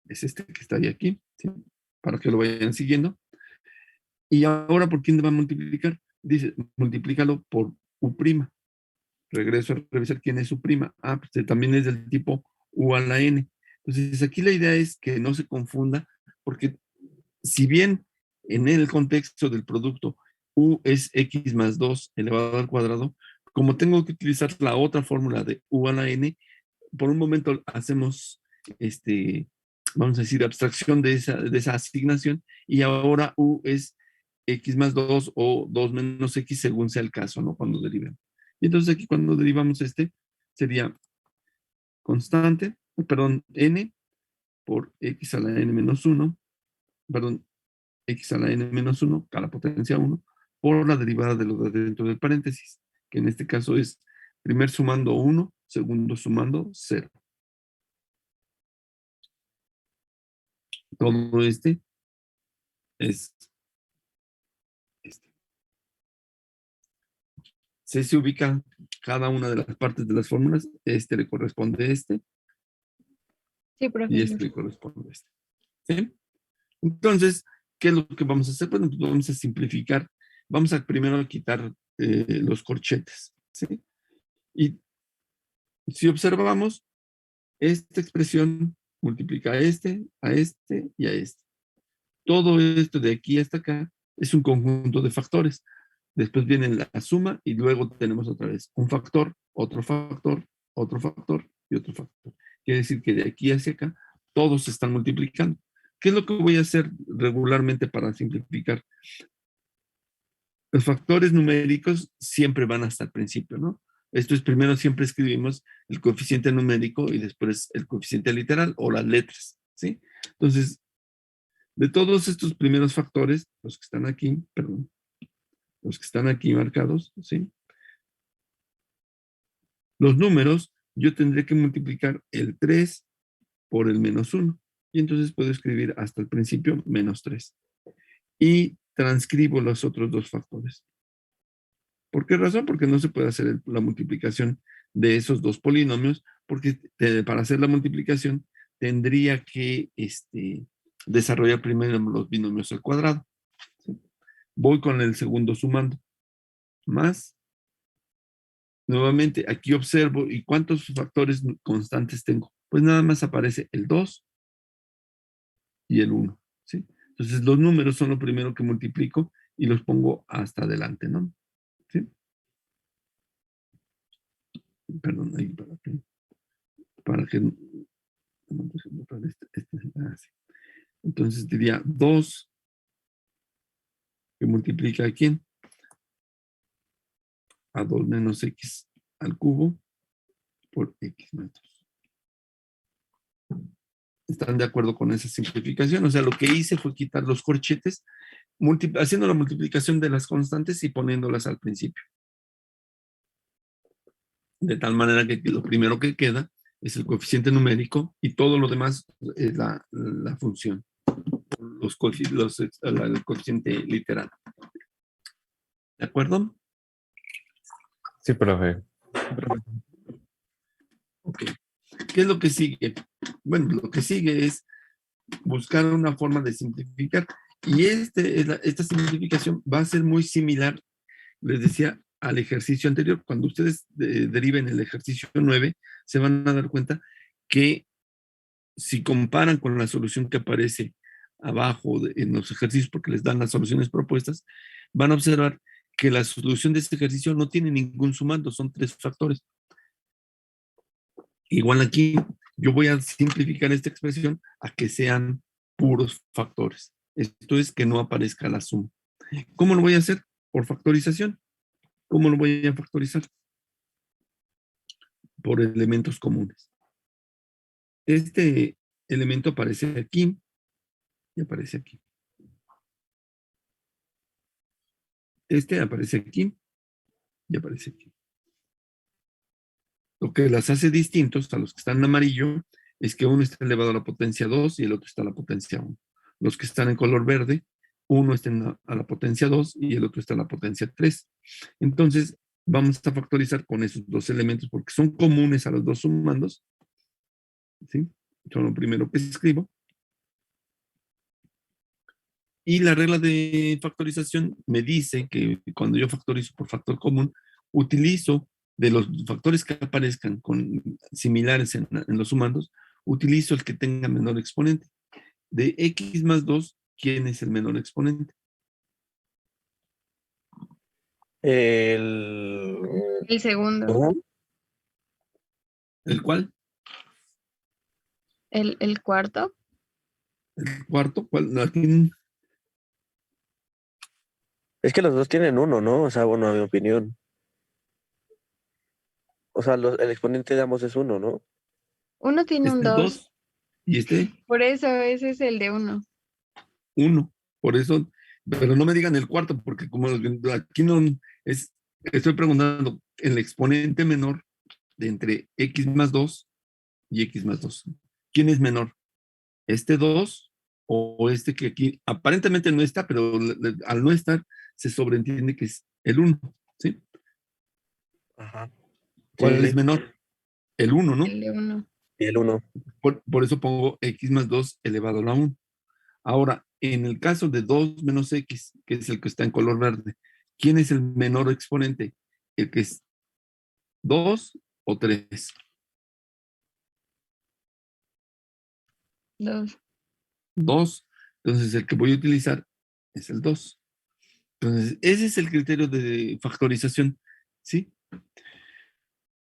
Es este que está ahí aquí, ¿sí? Para que lo vayan siguiendo. Y ahora, ¿por quién va a multiplicar? Dice, multiplícalo por U'. Regreso a revisar quién es U'. Ah, pues también es del tipo U a la N. Entonces, aquí la idea es que no se confunda, porque si bien en el contexto del producto U es X más 2 elevado al cuadrado, como tengo que utilizar la otra fórmula de U a la N, por un momento hacemos, vamos a decir, abstracción de esa asignación, y ahora U es X más 2 o 2 menos X según sea el caso, ¿no? Cuando deriven. Y entonces aquí cuando derivamos sería constante, perdón, N por X a la N menos 1, perdón, X a la N menos 1, a la potencia 1, por la derivada de lo de dentro del paréntesis, que en este caso es primer sumando 1, segundo sumando 0. Todo es este. Se ubica cada una de las partes de las fórmulas. Le corresponde a este Sí, y profesor. le corresponde a este. ¿Sí? Entonces, ¿qué es lo que vamos a hacer? Bueno, pues vamos a simplificar. Vamos a primero quitar los corchetes. ¿Sí? Y si observamos, esta expresión multiplica a este y a este. Todo esto de aquí hasta acá es un conjunto de factores. Después viene la suma y luego tenemos otra vez un factor otro factor y otro factor. Quiere decir que de aquí hacia acá todos se están multiplicando. ¿Qué es lo que voy a hacer regularmente para simplificar? Los factores numéricos siempre van hasta el principio, ¿no? Esto es, primero siempre escribimos el coeficiente numérico y después el coeficiente literal o las letras, ¿sí? Entonces, de todos estos primeros factores, los que están aquí, perdón, los que están aquí marcados, ¿sí? Los números, yo tendré que multiplicar el 3 por el menos 1. Y entonces puedo escribir hasta el principio menos 3. Y transcribo los otros dos factores. ¿Por qué razón? Porque no se puede hacer la multiplicación de esos dos polinomios, porque para hacer la multiplicación tendría que desarrollar primero los binomios al cuadrado. ¿Sí? Voy con el segundo sumando. Más. Nuevamente, aquí observo, ¿y cuántos factores constantes tengo? Pues nada más aparece el 2 y el 1. ¿Sí? Entonces, los números son lo primero que multiplico y los pongo hasta adelante, ¿no? ¿Sí? Perdón, ahí para que así. Entonces diría 2 que multiplica a quién? A 2 menos x al cubo por x más 2. ¿Están de acuerdo con esa simplificación? O sea, lo que hice fue quitar los corchetes, haciendo la multiplicación de las constantes y poniéndolas al principio. De tal manera que lo primero que queda es el coeficiente numérico y todo lo demás es la función, el coeficiente literal. ¿De acuerdo? Sí, profe. Ok. ¿Qué es lo que sigue? Bueno, lo que sigue es buscar una forma de simplificar. Y esta simplificación va a ser muy similar, les decía, al ejercicio anterior. Cuando ustedes deriven el ejercicio 9, se van a dar cuenta que si comparan con la solución que aparece abajo en los ejercicios, porque les dan las soluciones propuestas, van a observar que la solución de este ejercicio no tiene ningún sumando, son 3 factores. Igual aquí, yo voy a simplificar esta expresión a que sean puros factores. Esto es que no aparezca la suma. ¿Cómo lo voy a hacer? Por factorización. ¿Cómo lo voy a factorizar? Por elementos comunes. Este elemento aparece aquí y aparece aquí. Este aparece aquí y aparece aquí. Lo que las hace distintos a los que están en amarillo es que uno está elevado a la potencia 2 y el otro está a la potencia 1. Los que están en color verde, uno está a la potencia 2 y el otro está a la potencia 3. Entonces, vamos a factorizar con esos dos elementos porque son comunes a los dos sumandos. ¿Sí? Son lo primero que escribo. Y la regla de factorización me dice que cuando yo factorizo por factor común, utilizo de los factores que aparezcan similares en los sumandos, utilizo el que tenga menor exponente. De x más 2, ¿quién es el menor exponente? El segundo. ¿El cuál? El cuarto. ¿El cuarto? ¿Cuál? No, aquí Es que los dos tienen uno, ¿no? O sea, bueno, a mi opinión. O sea, el exponente de ambos es uno, ¿no? Uno tiene un este 2. 2 y este Por eso ese es el de 1. 1. Por eso, pero no me digan el cuarto, porque como aquí no es, estoy preguntando el exponente menor de entre x más 2 y x más 2. ¿Quién es menor? ¿Este 2 o este que aquí aparentemente no está, pero al no estar se sobreentiende que es el 1, ¿sí? Ajá. ¿Cuál Sí, es sí. menor? El 1, ¿no? El de 1. Y el uno. Por eso pongo x más 2 elevado a la 1. Ahora, en el caso de 2 menos x, que es el que está en color verde, ¿quién es el menor exponente? ¿El que es 2 o 3? 2. 2. Entonces, el que voy a utilizar es el 2. Entonces, ese es el criterio de factorización, ¿sí?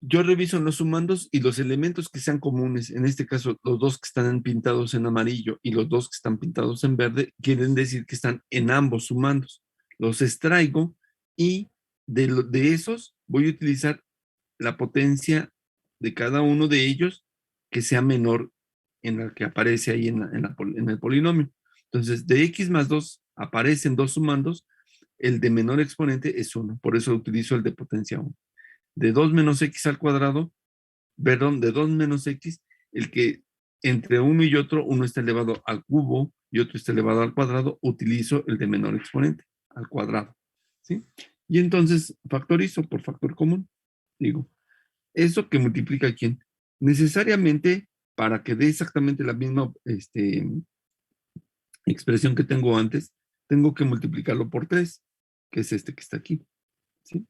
yo reviso los sumandos y los elementos que sean comunes, en este caso los dos que están pintados en amarillo y los dos que están pintados en verde, quieren decir que están en ambos sumandos. Los extraigo y de esos voy a utilizar la potencia de cada uno de ellos que sea menor en la que aparece ahí en el polinomio. Entonces, de x más 2 aparecen dos sumandos, el de menor exponente es 1, por eso utilizo el de potencia 1. De 2 menos x al cuadrado, perdón, de 2 menos x, el que entre uno y otro, uno está elevado al cubo y otro está elevado al cuadrado, utilizo el de menor exponente, al cuadrado, ¿sí? Y entonces factorizo por factor común. Digo, eso que multiplica quién. Necesariamente, para que dé exactamente la misma expresión que tengo antes, tengo que multiplicarlo por 3, que es este que está aquí, ¿sí?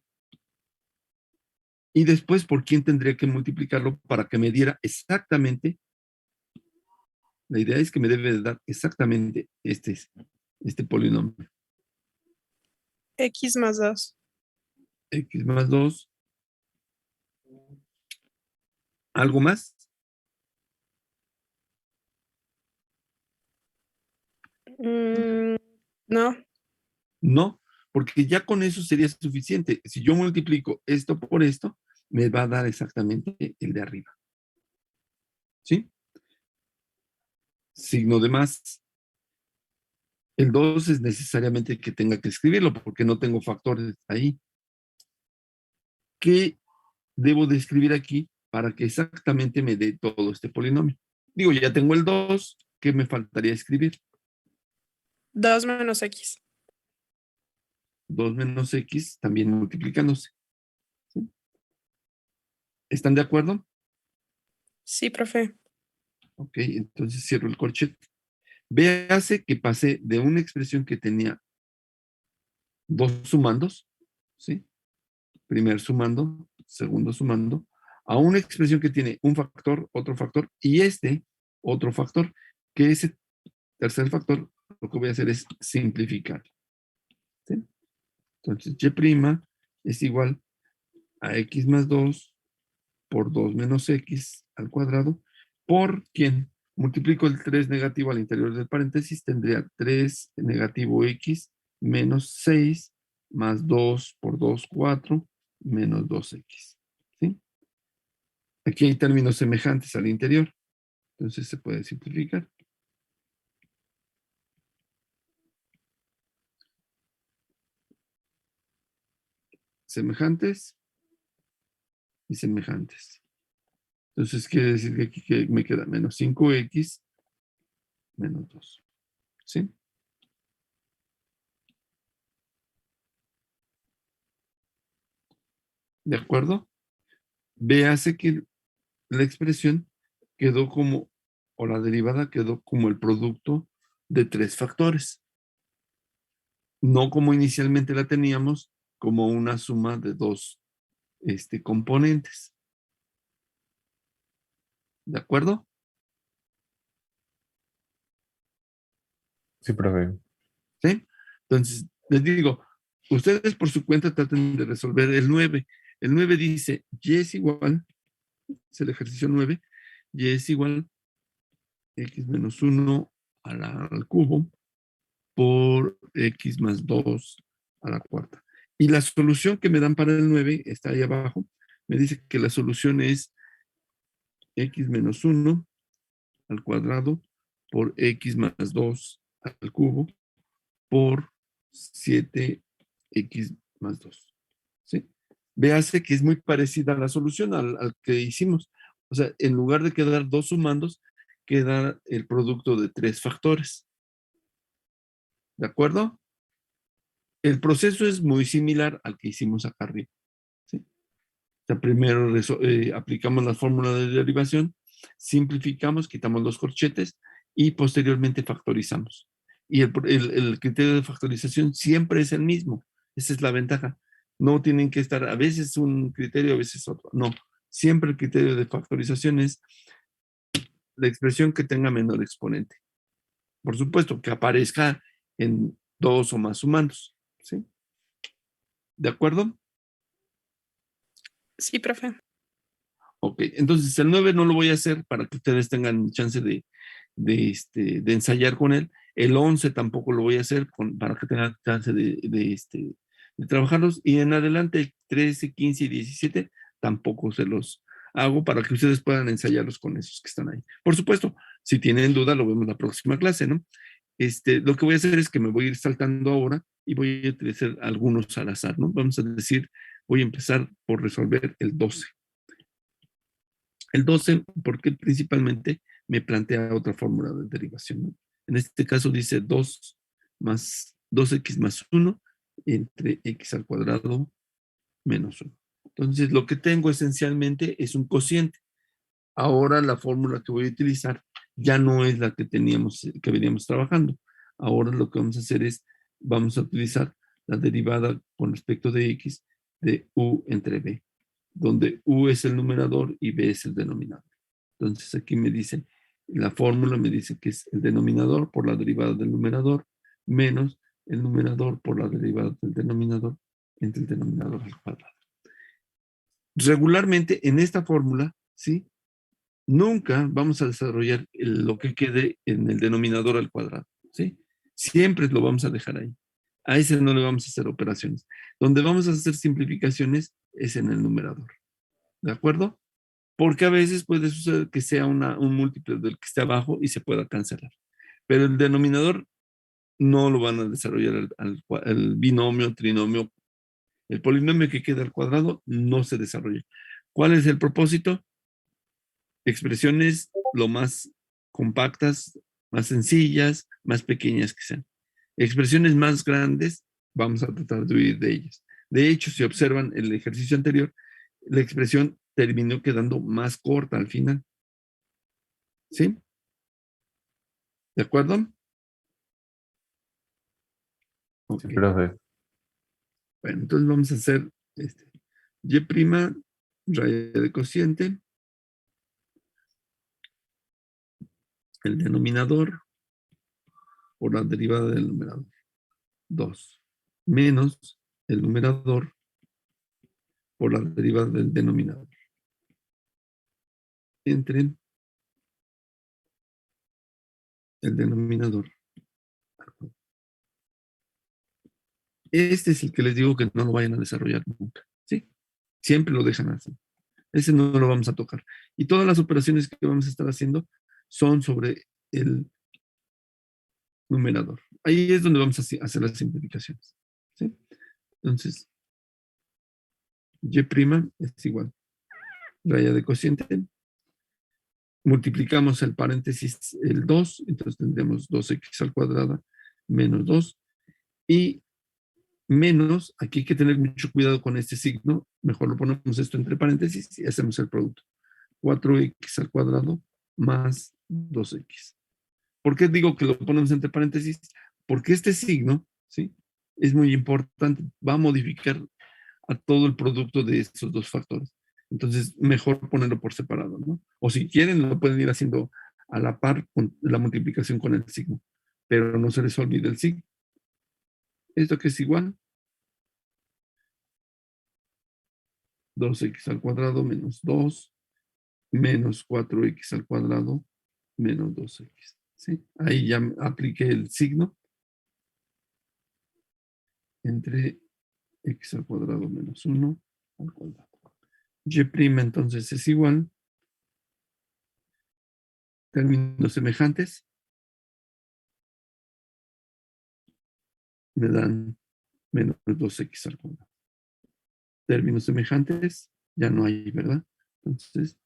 Y después, ¿por quién tendría que multiplicarlo para que me diera exactamente? La idea es que me debe de dar exactamente este polinomio. X más 2. X más 2. ¿Algo más? No. No, porque ya con eso sería suficiente. Si yo multiplico esto por esto, me va a dar exactamente el de arriba. ¿Sí? Signo de más. El 2 es necesariamente que tenga que escribirlo porque no tengo factores ahí. ¿Qué debo de escribir aquí para que exactamente me dé todo este polinomio? Digo, ya tengo el 2, ¿qué me faltaría escribir? 2 menos X. 2 menos X también multiplicándose. ¿Sí? ¿Están de acuerdo? Sí, profe. Ok, entonces cierro el corchete. Véase que pasé de una expresión que tenía dos sumandos, ¿sí? Primer sumando, segundo sumando, a una expresión que tiene un factor, otro factor, y otro factor, que ese tercer factor, lo que voy a hacer es simplificar. ¿Sí? Entonces, y' es igual a x más 2 por 2 menos x al cuadrado, por ¿quién? Multiplico el 3 negativo al interior del paréntesis, tendría 3 negativo x menos 6 más 2 por 2, 4, menos 2x. ¿Sí? Aquí hay términos semejantes al interior, entonces se puede simplificar. Semejantes y semejantes. Entonces quiere decir que aquí me queda menos 5x menos 2. ¿Sí? ¿De acuerdo? Véase que la expresión quedó como, o la derivada quedó como el producto de tres factores. No como inicialmente la teníamos, como una suma de dos componentes. ¿De acuerdo? Sí, profe. ¿Sí? Entonces, les digo, ustedes por su cuenta traten de resolver el 9. El 9 dice, y es igual, es el ejercicio 9, y es igual x menos 1 al cubo por x más 2 a la cuarta. Y la solución que me dan para el 9 está ahí abajo. Me dice que la solución es x menos 1 al cuadrado por x más 2 al cubo por 7x más 2. ¿Sí? Véase que es muy parecida a la solución al que hicimos. O sea, en lugar de quedar dos sumandos, queda el producto de tres factores. ¿De acuerdo? El proceso es muy similar al que hicimos acá arriba. ¿Sí? O sea, primero aplicamos la fórmula de derivación, simplificamos, quitamos los corchetes y posteriormente factorizamos. Y el criterio de factorización siempre es el mismo. Esa es la ventaja. No tienen que estar a veces un criterio, a veces otro. No, siempre el criterio de factorización es la expresión que tenga menor exponente. Por supuesto, que aparezca en dos o más sumandos. ¿Sí? ¿De acuerdo? Sí, profe. Ok, entonces el 9 no lo voy a hacer para que ustedes tengan chance de ensayar con él. El 11 tampoco lo voy a hacer para que tengan chance de trabajarlos. Y en adelante, el 13, 15 y 17 tampoco se los hago para que ustedes puedan ensayarlos con esos que están ahí. Por supuesto, si tienen duda, lo vemos la próxima clase, ¿no? Lo que voy a hacer es que me voy a ir saltando ahora y voy a utilizar algunos al azar, ¿no? Vamos a decir, voy a empezar por resolver el 12. El 12, porque principalmente me plantea otra fórmula de derivación, ¿no? En este caso dice 2 más 2x más 1 entre x al cuadrado menos 1. Entonces, lo que tengo esencialmente es un cociente. Ahora la fórmula que voy a utilizar ya no es la que teníamos, que veníamos trabajando. Ahora lo que vamos a hacer es, vamos a utilizar la derivada con respecto de x de u entre b, donde u es el numerador y b es el denominador. Entonces aquí me dice, la fórmula me dice que es el denominador por la derivada del numerador menos el numerador por la derivada del denominador entre el denominador al cuadrado. Regularmente en esta fórmula, ¿sí? Nunca vamos a desarrollar lo que quede en el denominador al cuadrado, ¿sí? Siempre lo vamos a dejar ahí. A ese no le vamos a hacer operaciones. Donde vamos a hacer simplificaciones es en el numerador, ¿de acuerdo? Porque a veces puede suceder que sea un múltiplo del que esté abajo y se pueda cancelar. Pero el denominador no lo van a desarrollar el binomio, trinomio. El polinomio que queda al cuadrado no se desarrolla. ¿Cuál es el propósito? Expresiones lo más compactas, más sencillas, más pequeñas que sean. Expresiones más grandes, vamos a tratar de huir de ellas. De hecho, si observan el ejercicio anterior, la expresión terminó quedando más corta al final. ¿Sí? ¿De acuerdo? Sí, Ok. profe. Bueno, entonces vamos a hacer y', raya de cociente, el denominador por la derivada del numerador. 2 menos el numerador por la derivada del denominador entre el denominador. Este es el que les digo que no lo vayan a desarrollar nunca, ¿sí? Siempre lo dejan así. Ese no lo vamos a tocar. Y todas las operaciones que vamos a estar haciendo son sobre el numerador. Ahí es donde vamos a hacer las simplificaciones, ¿sí? Entonces, y' es igual. Raya de cociente. Multiplicamos el paréntesis el 2, entonces tendremos 2x al cuadrado menos 2. Y menos, aquí hay que tener mucho cuidado con este signo, mejor lo ponemos esto entre paréntesis y hacemos el producto. 4x al cuadrado más 2x. ¿Por qué digo que lo ponemos entre paréntesis? Porque este signo, ¿sí? Es muy importante, va a modificar a todo el producto de estos dos factores. Entonces, mejor ponerlo por separado, ¿no? O si quieren, lo pueden ir haciendo a la par con la multiplicación con el signo, pero no se les olvide el signo. Esto que es igual 2x al cuadrado menos 2 menos 4x al cuadrado menos 2x. ¿Sí? Ahí ya apliqué el signo entre x al cuadrado menos 1 al cuadrado. Y' entonces es igual, términos semejantes, me dan menos 2x al cuadrado. Términos semejantes, ya no hay, ¿verdad? Entonces,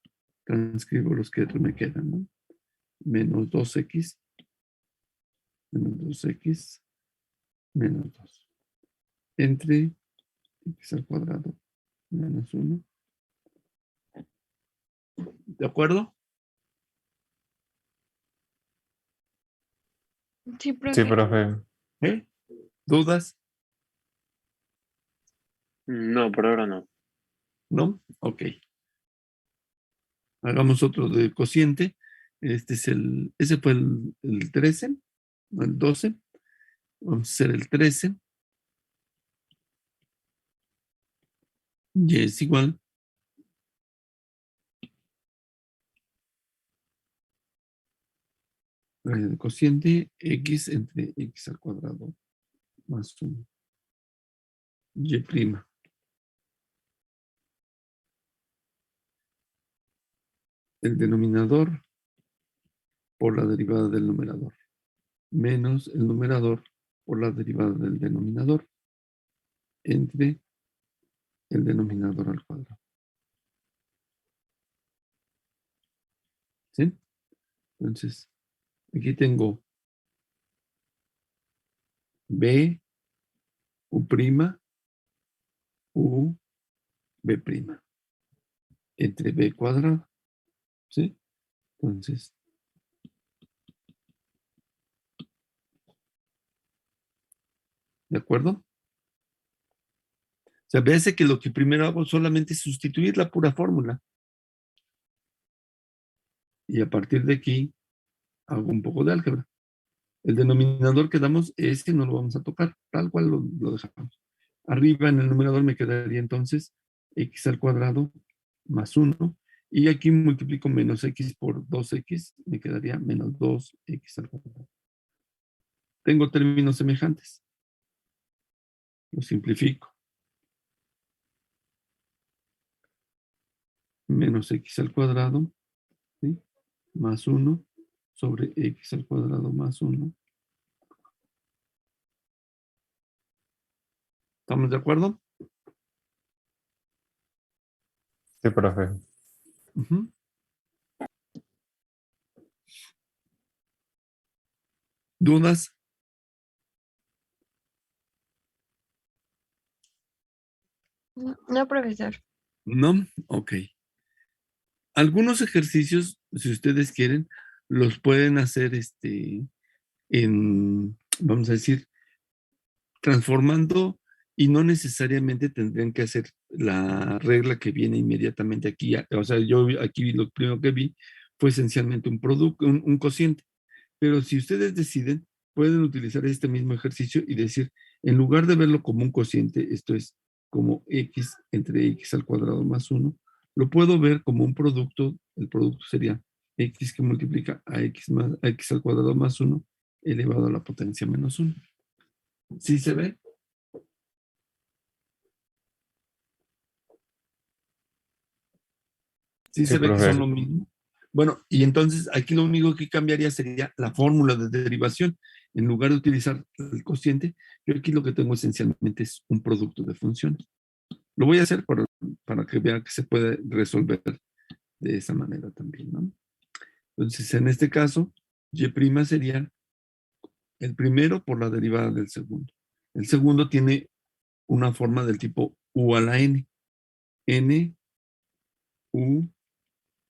transcribo los que me quedan, ¿no? Menos 2x, menos 2x, menos 2. Entre x al cuadrado menos 1. ¿De acuerdo? Sí, Sí, profe. profe. ¿Eh? ¿Dudas? No, por ahora no. ¿No? Ok. Hagamos otro de cociente. Ese fue el 13, el 12. Vamos a hacer el 13. Y es igual Raíz del cociente x entre x al cuadrado más 1. Y prima. El denominador por la derivada del numerador, menos el numerador por la derivada del denominador, entre el denominador al cuadrado. ¿Sí? Entonces, aquí tengo b, u', u, b', entre b cuadrado. ¿Sí? Entonces, ¿de acuerdo? O sea, véase que lo que primero hago solamente es sustituir la pura fórmula. Y a partir de aquí, hago un poco de álgebra. El denominador que damos, este no lo vamos a tocar, tal cual lo dejamos. Arriba en el numerador me quedaría entonces x al cuadrado más 1. Y aquí multiplico menos x por 2x, me quedaría menos 2x al cuadrado. Tengo términos semejantes. Lo simplifico. Menos x al cuadrado, ¿sí? Más 1 sobre x al cuadrado más 1. ¿Estamos de acuerdo? Sí, profe. Uh-huh. ¿Dudas? No, profesor. ¿No? Ok. Algunos ejercicios, si ustedes quieren, los pueden hacer vamos a decir, transformando y no necesariamente tendrían que hacer la regla que viene inmediatamente aquí. O sea, yo aquí lo primero que vi fue esencialmente un producto, un cociente. Pero si ustedes deciden, pueden utilizar este mismo ejercicio y decir, en lugar de verlo como un cociente, esto es como x entre x al cuadrado más 1, lo puedo ver como un producto. El producto sería x que multiplica a x al cuadrado más 1 elevado a la potencia menos 1. ¿Sí se ve? ¿Sí Sí, se ve que profe. son lo mismo? Bueno, y entonces aquí lo único que cambiaría sería la fórmula de derivación. En lugar de utilizar el cociente, yo aquí lo que tengo esencialmente es un producto de funciones. Lo voy a hacer para que vean que se puede resolver de esa manera también, ¿no? Entonces, en este caso, y' sería el primero por la derivada del segundo. El segundo tiene una forma del tipo u a la n. N, u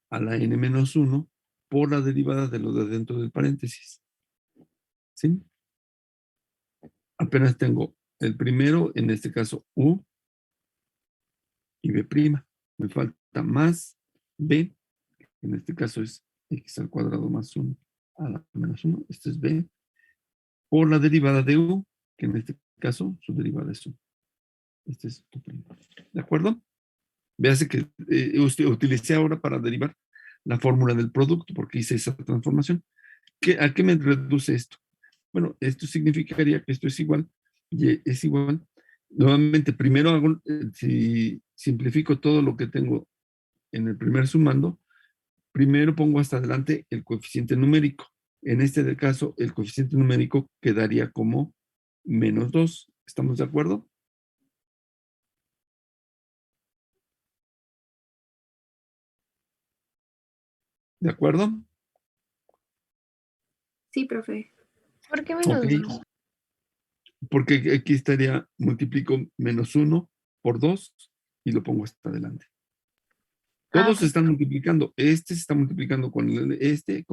a la n menos 1 por la derivada de lo de dentro del paréntesis. ¿Sí? Apenas tengo el primero, en este caso u y b'. Me falta más b, en este caso es x al cuadrado más 1 a la menos 1. Esto es b por la derivada de u, que en este caso su derivada es 1. Este es u'. ¿De acuerdo? Véase que utilicé ahora para derivar la fórmula del producto, porque hice esa transformación. ¿A qué me reduce esto? Bueno, esto significaría que esto es igual, y es igual. Nuevamente, primero hago, si simplifico todo lo que tengo en el primer sumando, primero pongo hasta adelante el coeficiente numérico. En este caso, el coeficiente numérico quedaría como menos 2. ¿Estamos de acuerdo? ¿De acuerdo? Sí, profe. ¿Por qué Ok. menos 2? Porque aquí estaría, multiplico menos 1 por 2 y lo pongo hasta adelante. Todos se están multiplicando. Este se está multiplicando con este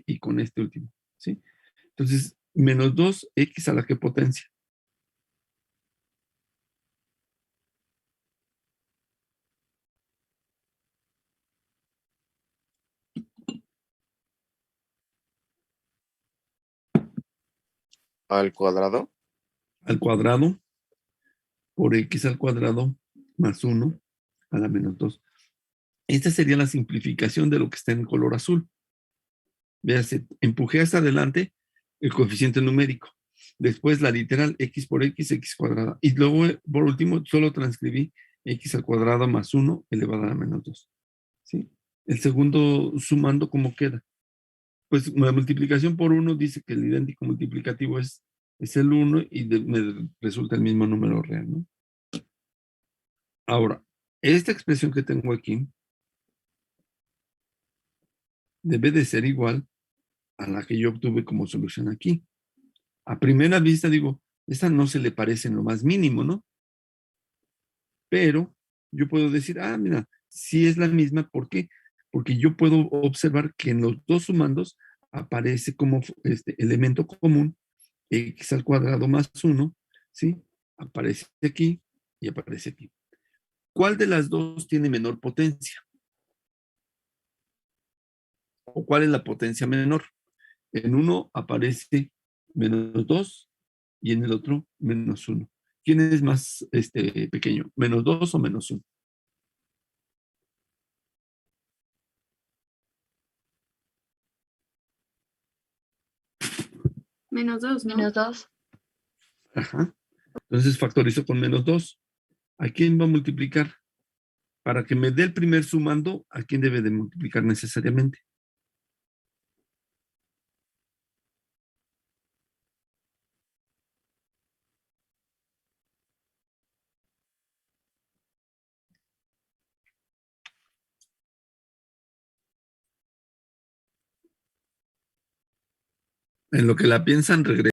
y con este último. ¿Sí? Entonces, menos 2x a la que potencia. ¿Al cuadrado? Al cuadrado por x al cuadrado más 1 a la menos 2. Esta sería la simplificación de lo que está en color azul. Véase, empujé hasta adelante el coeficiente numérico. Después la literal x por x cuadrada. Y luego, por último, solo transcribí x al cuadrado más 1 elevado a la menos 2. ¿Sí? El segundo sumando, ¿cómo queda? Pues la multiplicación por 1 dice que el idéntico multiplicativo es el 1 y me resulta el mismo número real, ¿no? Ahora, esta expresión que tengo aquí debe de ser igual a la que yo obtuve como solución aquí. A primera vista digo, esta no se le parece en lo más mínimo, ¿no? Pero yo puedo decir, mira, sí es la misma. ¿Por qué? Porque yo puedo observar que en los dos sumandos aparece como elemento común x al cuadrado más 1, ¿sí? Aparece aquí y aparece aquí. ¿Cuál de las dos tiene menor potencia? ¿O cuál es la potencia menor? En uno aparece menos 2 y en el otro menos 1. ¿Quién es más pequeño? ¿Menos 2 o menos 1? Menos 2, ¿no? Menos 2. Ajá. Entonces factorizo con menos 2. ¿A quién va a multiplicar? Para que me dé el primer sumando, ¿a quién debe de multiplicar necesariamente? En lo que la piensan, regreso.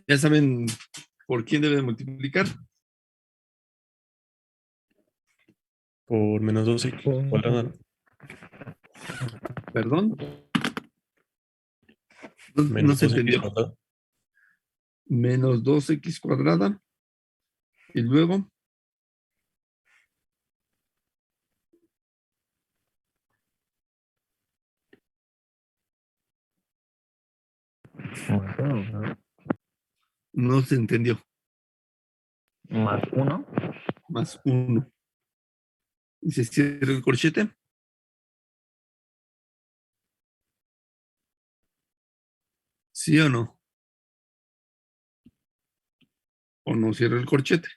Ya saben por quién debe de multiplicar. Por menos 2x cuadrado. Perdón. No Menos se 2x entendió. cuadrado. Menos 2x cuadrada. Y luego, no se entendió. Más 1. Más 1. ¿Y se cierra el corchete? ¿Sí o no? ¿O no cierra el corchete?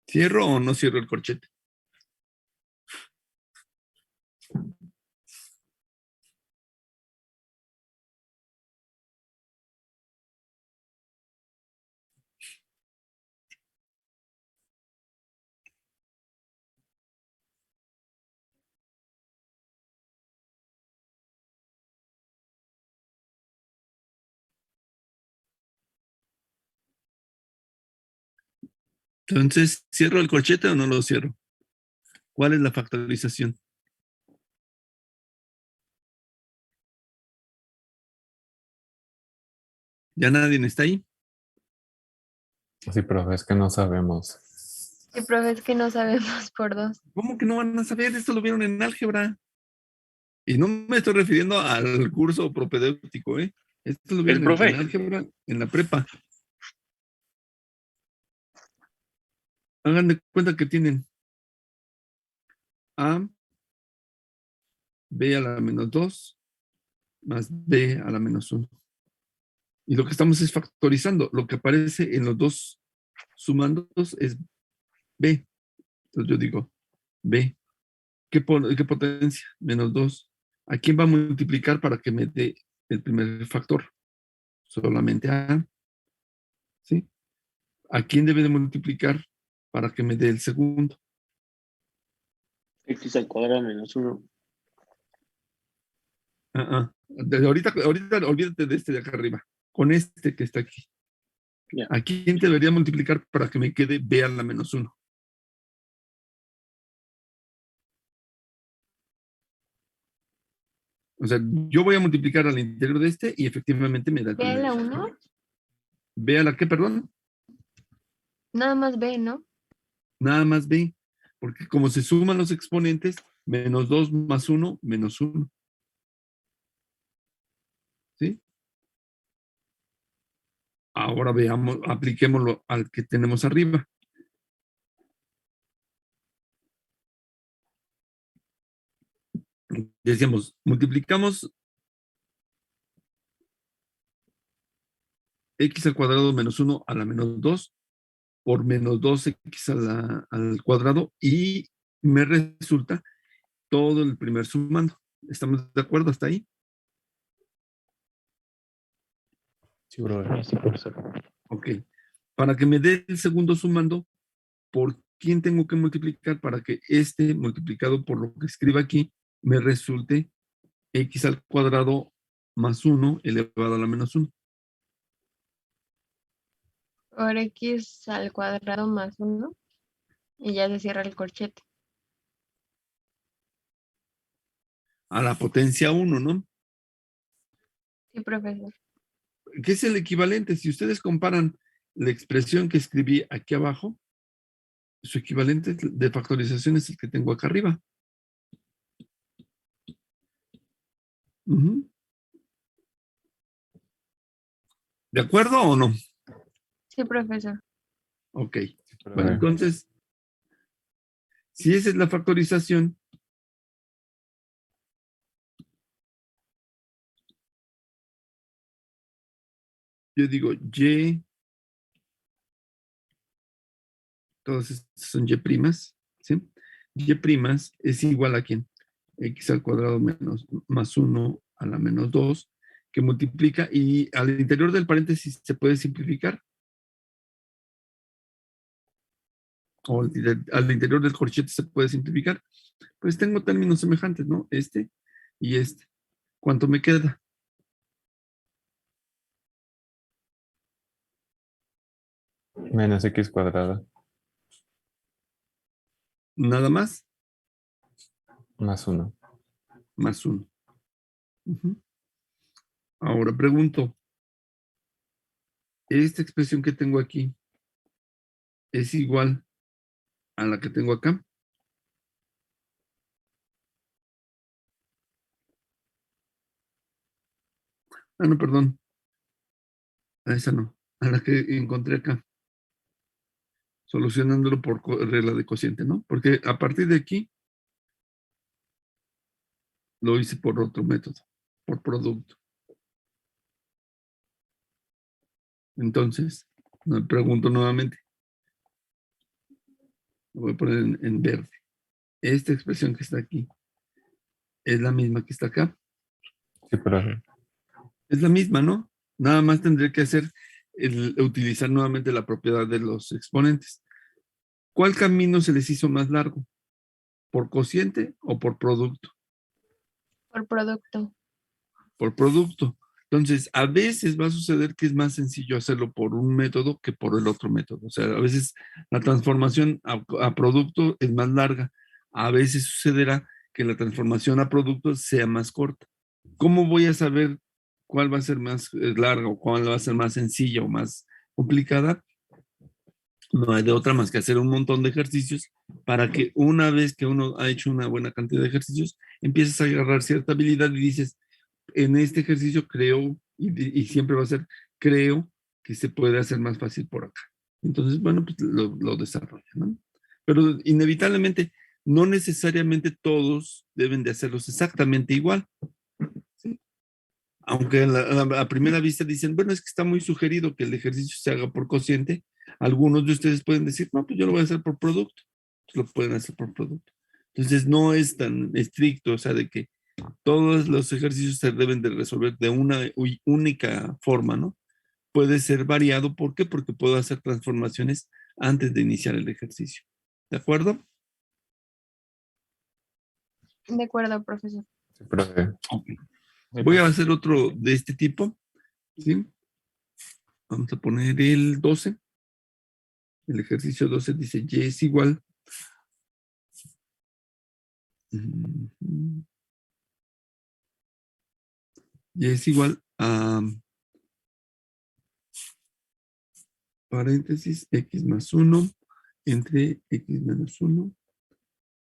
¿Cierro o no cierro el corchete? Entonces, ¿cierro el corchete o no lo cierro? ¿Cuál es la factorización? ¿Ya nadie está ahí? Sí, profe, es que no sabemos. Sí, profe, es que no sabemos por 2. ¿Cómo que no van a saber? Esto lo vieron en álgebra. Y no me estoy refiriendo al curso propedéutico, ¿eh? Esto lo El vieron profe. en álgebra, en la prepa. Hagan de cuenta que tienen A, B a la menos 2, más B a la menos 1. Y lo que estamos es factorizando. Lo que aparece en los dos sumandos es B. Entonces yo digo B. ¿Qué potencia? Menos 2. ¿A quién va a multiplicar para que me dé el primer factor? Solamente A. ¿Sí? ¿A quién debe de multiplicar para que me dé el segundo? X al cuadrado menos 1. Desde ahorita, olvídate de este de acá arriba. Con este que está aquí. Ya. ¿A quién debería multiplicar para que me quede B a la menos 1? O sea, yo voy a multiplicar al interior de este y efectivamente me da el ¿B a primer la factor. 1? ¿B a la qué, perdón? Nada más B, ¿no? Nada más B. Porque como se suman los exponentes, menos 2 más 1, menos 1. ¿Sí? Ahora veamos, apliquémoslo al que tenemos arriba. Decíamos, multiplicamos x al cuadrado menos 1 a la menos 2 por menos 2x al cuadrado y me resulta todo el primer sumando. ¿Estamos de acuerdo hasta ahí? Sí, profe. Sí, profesor. Ok. Para que me dé el segundo sumando, ¿por quién tengo que multiplicar para que este multiplicado por lo que escriba aquí me resulte x al cuadrado más 1 elevado a la menos 1? Por X al cuadrado más 1. Y ya se cierra el corchete. A la potencia 1, ¿no? Sí, profesor. ¿Qué es el equivalente? Si ustedes comparan la expresión que escribí aquí abajo, su equivalente de factorización es el que tengo acá arriba. Ujú. ¿De acuerdo o no? Sí, profesor. Ok. Sí, profe. Bueno, entonces, si esa es la factorización, yo digo y, todas estas son y primas, ¿sí? Y primas es igual a ¿quién? X al cuadrado menos más 1 a la menos 2, que multiplica y al interior del paréntesis se puede simplificar. O al interior del corchete se puede simplificar. Pues tengo términos semejantes, ¿no? Este y este. ¿Cuánto me queda? Menos x cuadrado Nada más, más 1. más 1. Ahora pregunto, ¿esta expresión que tengo aquí es igual a la que tengo acá? Ah, no, perdón. A esa no. A la que encontré acá. Solucionándolo por regla de cociente, ¿no? Porque a partir de aquí lo hice por otro método, por producto. Entonces, me pregunto nuevamente. Lo voy a poner en verde. Esta expresión que está aquí es la misma que está acá. Sí, profe. Es la misma, ¿no? Nada más tendré que hacer utilizar nuevamente la propiedad de los exponentes. ¿Cuál camino se les hizo más largo? ¿Por cociente o por producto? Por producto. Por producto. Entonces, a veces va a suceder que es más sencillo hacerlo por un método que por el otro método. O sea, a veces la transformación a producto es más larga. A veces sucederá que la transformación a producto sea más corta. ¿Cómo voy a saber cuál va a ser más larga o cuál va a ser más sencilla o más complicada? No hay de otra más que hacer un montón de ejercicios para que una vez que uno ha hecho una buena cantidad de ejercicios, empieces a agarrar cierta habilidad y dices, en este ejercicio creo, y siempre va a ser, creo que se puede hacer más fácil por acá. Entonces, bueno, pues lo desarrolla, ¿no? Pero inevitablemente, no necesariamente todos deben de hacerlos exactamente igual, ¿sí? Aunque a primera vista dicen, bueno, es que está muy sugerido que el ejercicio se haga por cociente, algunos de ustedes pueden decir, no, pues yo lo voy a hacer por producto. Pues lo pueden hacer por producto. Entonces no es tan estricto, o sea, de que todos los ejercicios se deben de resolver de una única forma, ¿no? Puede ser variado. ¿Por qué? Porque puedo hacer transformaciones antes de iniciar el ejercicio. ¿De acuerdo? De acuerdo, profesor. Sí, profe. Ok. Voy a hacer otro de este tipo, ¿sí? Vamos a poner el 12. El ejercicio 12 dice y es igual. Y es igual a paréntesis x más 1 entre x menos 1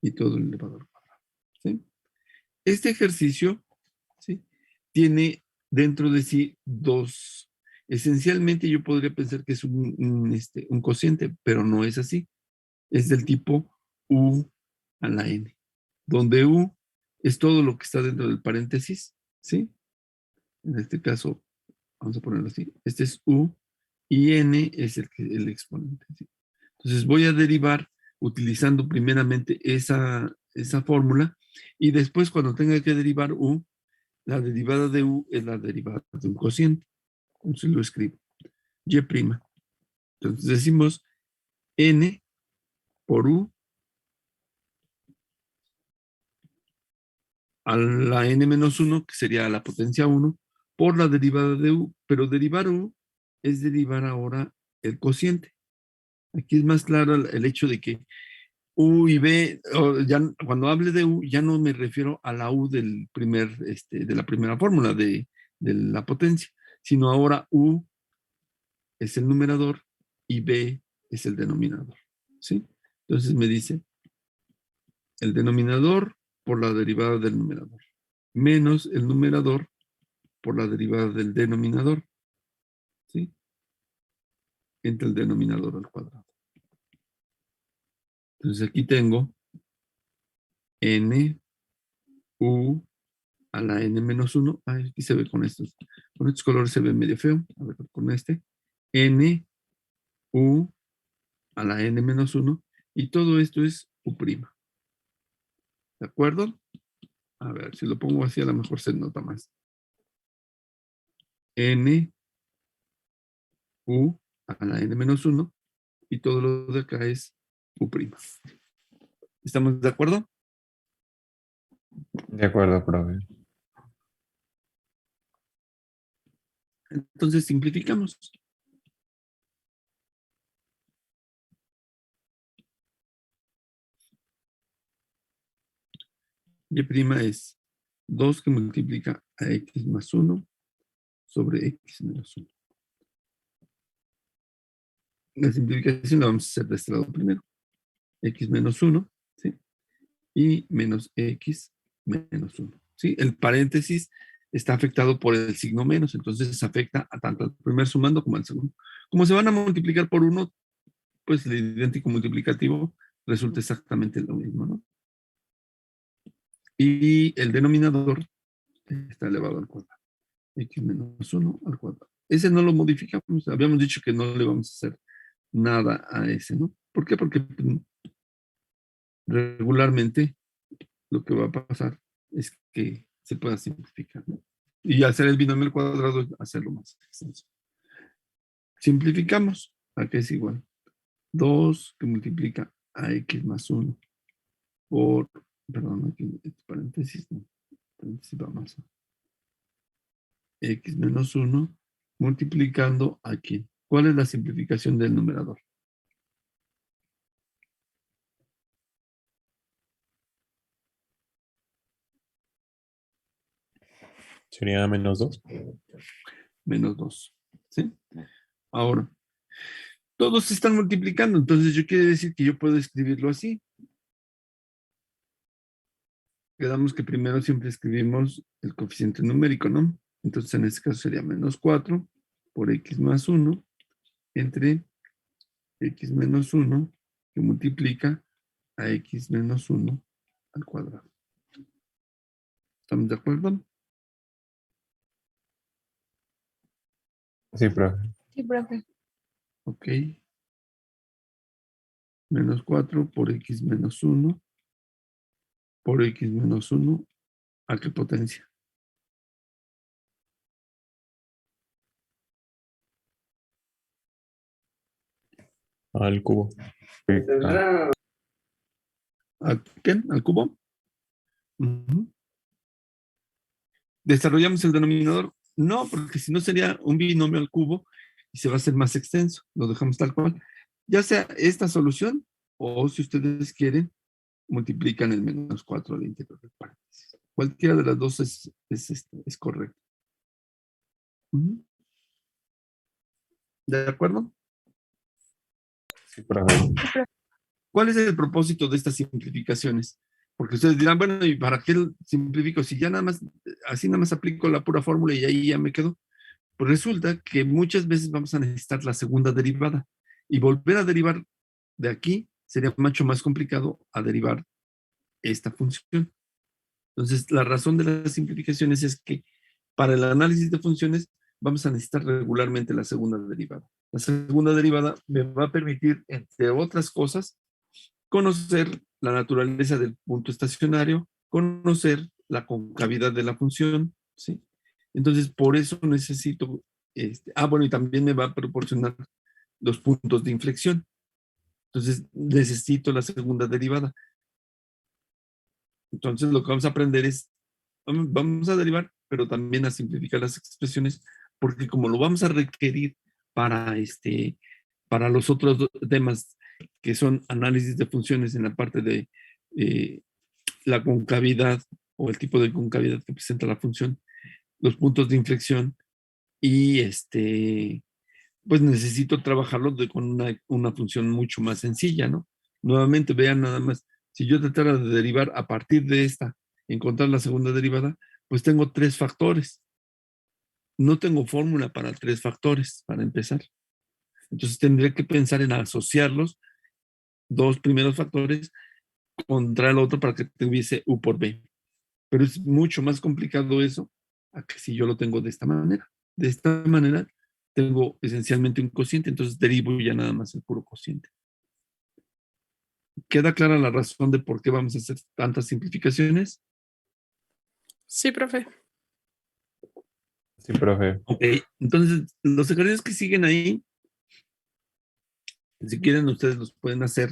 y todo el elevado al cuadrado. ¿Sí? Este ejercicio, ¿sí?, tiene dentro de sí dos. Esencialmente yo podría pensar que es un cociente, pero no es así. Es del tipo u a la n, donde u es todo lo que está dentro del paréntesis, ¿sí? En este caso, vamos a ponerlo así. Este es u y n es el exponente, ¿sí? Entonces voy a derivar utilizando primeramente esa fórmula y después cuando tenga que derivar u, la derivada de u es la derivada de un cociente. Entonces lo escribo. Y'. Entonces decimos n por u a la n menos 1, que sería la potencia 1, por la derivada de u. Pero derivar u es derivar ahora el cociente. Aquí es más claro el hecho de que U y B, ya, cuando hable de U, ya no me refiero a la U de la primera fórmula de la potencia, sino ahora U es el numerador y B es el denominador, ¿sí? Entonces me dice el denominador por la derivada del numerador, menos el numerador por la derivada del denominador, ¿sí? Entre el denominador al cuadrado. Entonces aquí tengo N, U, a la n menos 1. Aquí se ve con estos colores se ve medio feo. A ver, con este. N, U, a la n menos 1. Y todo esto es U'. ¿De acuerdo? A ver, si lo pongo así a lo mejor se nota más. N, U, a la n menos 1. Y todo lo de acá es U'. ¿Estamos de acuerdo? De acuerdo, profe. Entonces simplificamos. Y' es 2 que multiplica a x más 1 sobre x menos 1. La simplificación la vamos a hacer de este lado primero. X menos 1, ¿sí? Y menos x menos 1, ¿sí? El paréntesis está afectado por el signo menos, entonces afecta a tanto al primer sumando como al segundo. Como se van a multiplicar por 1, pues el idéntico multiplicativo resulta exactamente lo mismo, ¿no? Y el denominador está elevado al cuadrado. X menos 1 al cuadrado. Ese no lo modificamos. Habíamos dicho que no le vamos a hacer nada a ese, ¿no? ¿Por qué? Porque regularmente lo que va a pasar es que se pueda simplificar, ¿no? Y hacer el binomio al cuadrado, hacerlo más extenso. Simplificamos. ¿A qué es igual? 2 que multiplica a x más 1 por, perdón, aquí paréntesis, no, paréntesis va más. X menos 1 multiplicando aquí. ¿Cuál es la simplificación del numerador? Sería menos 2. Menos 2. ¿Sí? Ahora, todos se están multiplicando, entonces yo quiere decir que yo puedo escribirlo así. Quedamos que primero siempre escribimos el coeficiente numérico, ¿no? Entonces en este caso sería menos 4 por x más 1 entre x menos 1 que multiplica a x menos 1 al cuadrado. ¿Estamos de acuerdo? Sí, profe. Sí, profe. Ok. Menos 4 por x menos 1 por x menos 1 ¿a qué potencia? Al cubo. ¿A qué? ¿Al cubo? Ujú. ¿Desarrollamos el denominador? No, porque si no sería un binomio al cubo y se va a hacer más extenso. Lo dejamos tal cual. Ya sea esta solución o si ustedes quieren, multiplican el menos 4 al interior del paréntesis. Cualquiera de las dos es correcto. Ujú. ¿De acuerdo? Sí, profe. ¿Cuál es el propósito de estas simplificaciones? Porque ustedes dirán, bueno, ¿y para qué simplifico? Si ya nada más, así nada más aplico la pura fórmula y ahí ya me quedo. Pues resulta que muchas veces vamos a necesitar la segunda derivada. Y volver a derivar de aquí sería mucho más complicado a derivar esta función. Entonces, la razón de las simplificaciones es que para el análisis de funciones vamos a necesitar regularmente la segunda derivada. La segunda derivada me va a permitir, entre otras cosas, conocer la naturaleza del punto estacionario, conocer la concavidad de la función, ¿sí? Entonces, por eso necesito, bueno, y también me va a proporcionar los puntos de inflexión. Entonces, necesito la segunda derivada. Entonces, lo que vamos a aprender es, vamos a derivar, pero también a simplificar las expresiones, porque como lo vamos a requerir para, para los otros temas que son análisis de funciones en la parte de la concavidad o el tipo de concavidad que presenta la función, los puntos de inflexión y pues necesito trabajarlo con una función mucho más sencilla, ¿no? Nuevamente vean nada más, si yo tratara de derivar a partir de esta, encontrar la segunda derivada, pues tengo 3 factores. No tengo fórmula para 3 factores, para empezar. Entonces tendría que pensar en asociarlos, 2 primeros factores, contra el otro para que tuviese U por B. Pero es mucho más complicado eso a que si yo lo tengo de esta manera. De esta manera tengo esencialmente un cociente, entonces derivo ya nada más el puro cociente. ¿Queda clara la razón de por qué vamos a hacer tantas simplificaciones? Sí, profe. Sí, profe. Ok, entonces los ejercicios que siguen ahí, si quieren ustedes los pueden hacer,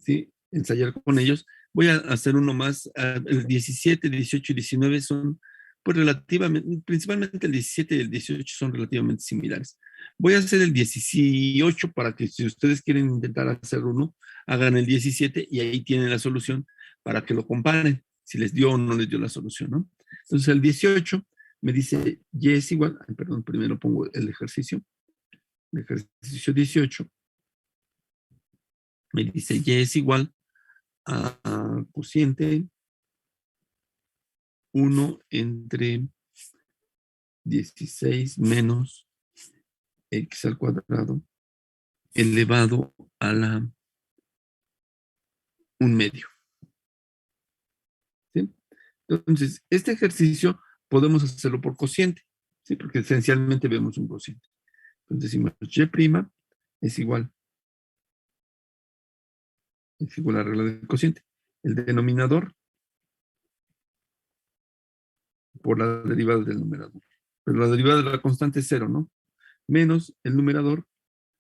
¿sí? Ensayar con ellos. Voy a hacer uno más. El 17, 18 y 19 son, pues relativamente, principalmente el 17 y el 18 son relativamente similares. Voy a hacer el 18 para que si ustedes quieren intentar hacer uno, hagan el 17 y ahí tienen la solución para que lo comparen, si les dio o no les dio la solución, ¿no? Entonces el 18 me dice y es igual, perdón, primero pongo el ejercicio 18 me dice y es igual a cociente 1 entre 16 menos x al cuadrado elevado a la 1/2. ¿Sí? Entonces, este ejercicio podemos hacerlo por cociente, ¿sí? Porque esencialmente vemos un cociente. Entonces decimos y' es igual a la regla del cociente. El denominador por la derivada del numerador. Pero la derivada de la constante es 0, ¿no? Menos el numerador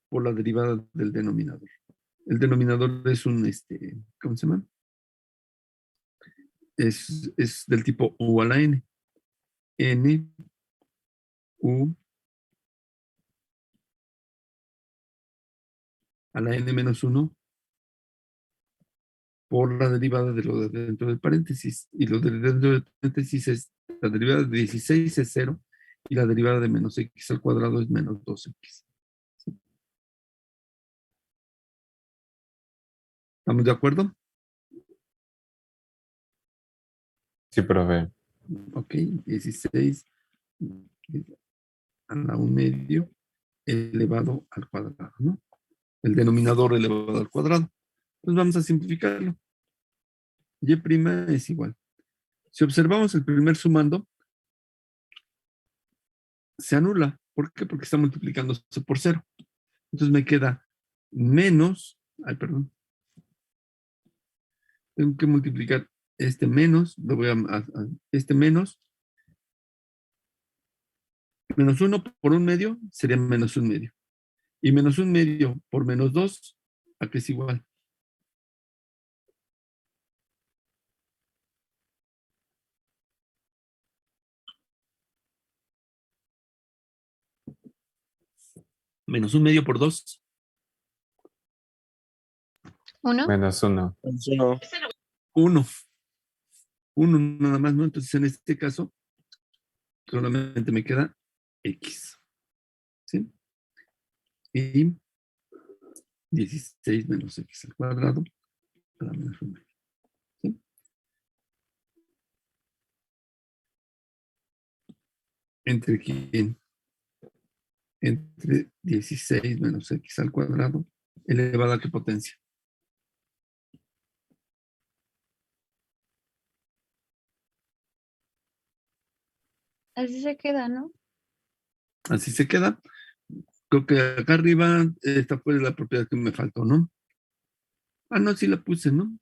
por la derivada del denominador. El denominador es un, ¿cómo se llama? Es del tipo U a la N. N, U, a la N menos 1 por la derivada de lo de dentro del paréntesis. Y lo de dentro del paréntesis es, la derivada de 16 es 0 y la derivada de menos x al cuadrado es menos 2x. ¿Estamos de acuerdo? Sí, profe. Ok, 16 a la 1/2 elevado al cuadrado, ¿no? El denominador elevado al cuadrado. Pues vamos a simplificarlo. Y' es igual. Si observamos el primer sumando, se anula. ¿Por qué? Porque está multiplicándose por 0. Entonces me queda menos, tengo que multiplicar este menos, lo voy este menos 1 por 1/2 sería menos 1/2. Y menos 1/2 por menos 2, ¿a qué es igual? Menos 1/2 por 2, ¿Uno? -1. Eso no. 1. 1 nada más, ¿no? Entonces en este caso solamente me queda X. ¿Sí? Y 16 menos X al cuadrado a la menos 1/2. ¿Sí? ¿Entre quién? Entre 16 menos X al cuadrado elevado a qué potencia. Así se queda, ¿no? Así se queda. Creo que acá arriba, esta fue la propiedad que me faltó, ¿no? Ah, no, sí la puse, ¿no?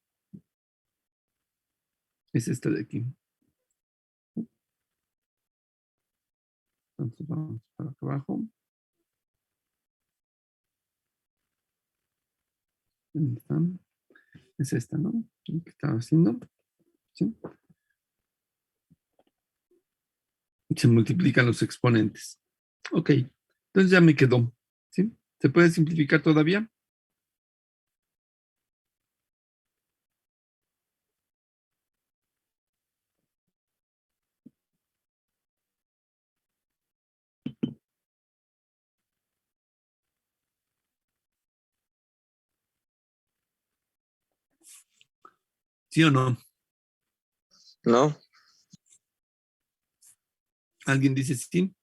Es esta de aquí. Entonces vamos para acá abajo. ¿Dónde están? Es esta, ¿no? ¿Qué estaba haciendo? ¿Sí? Se multiplican los exponentes. Ok, entonces ya me quedó. ¿Sí? ¿Se puede simplificar todavía? ¿Sí o no? No. ¿Alguien dice sí?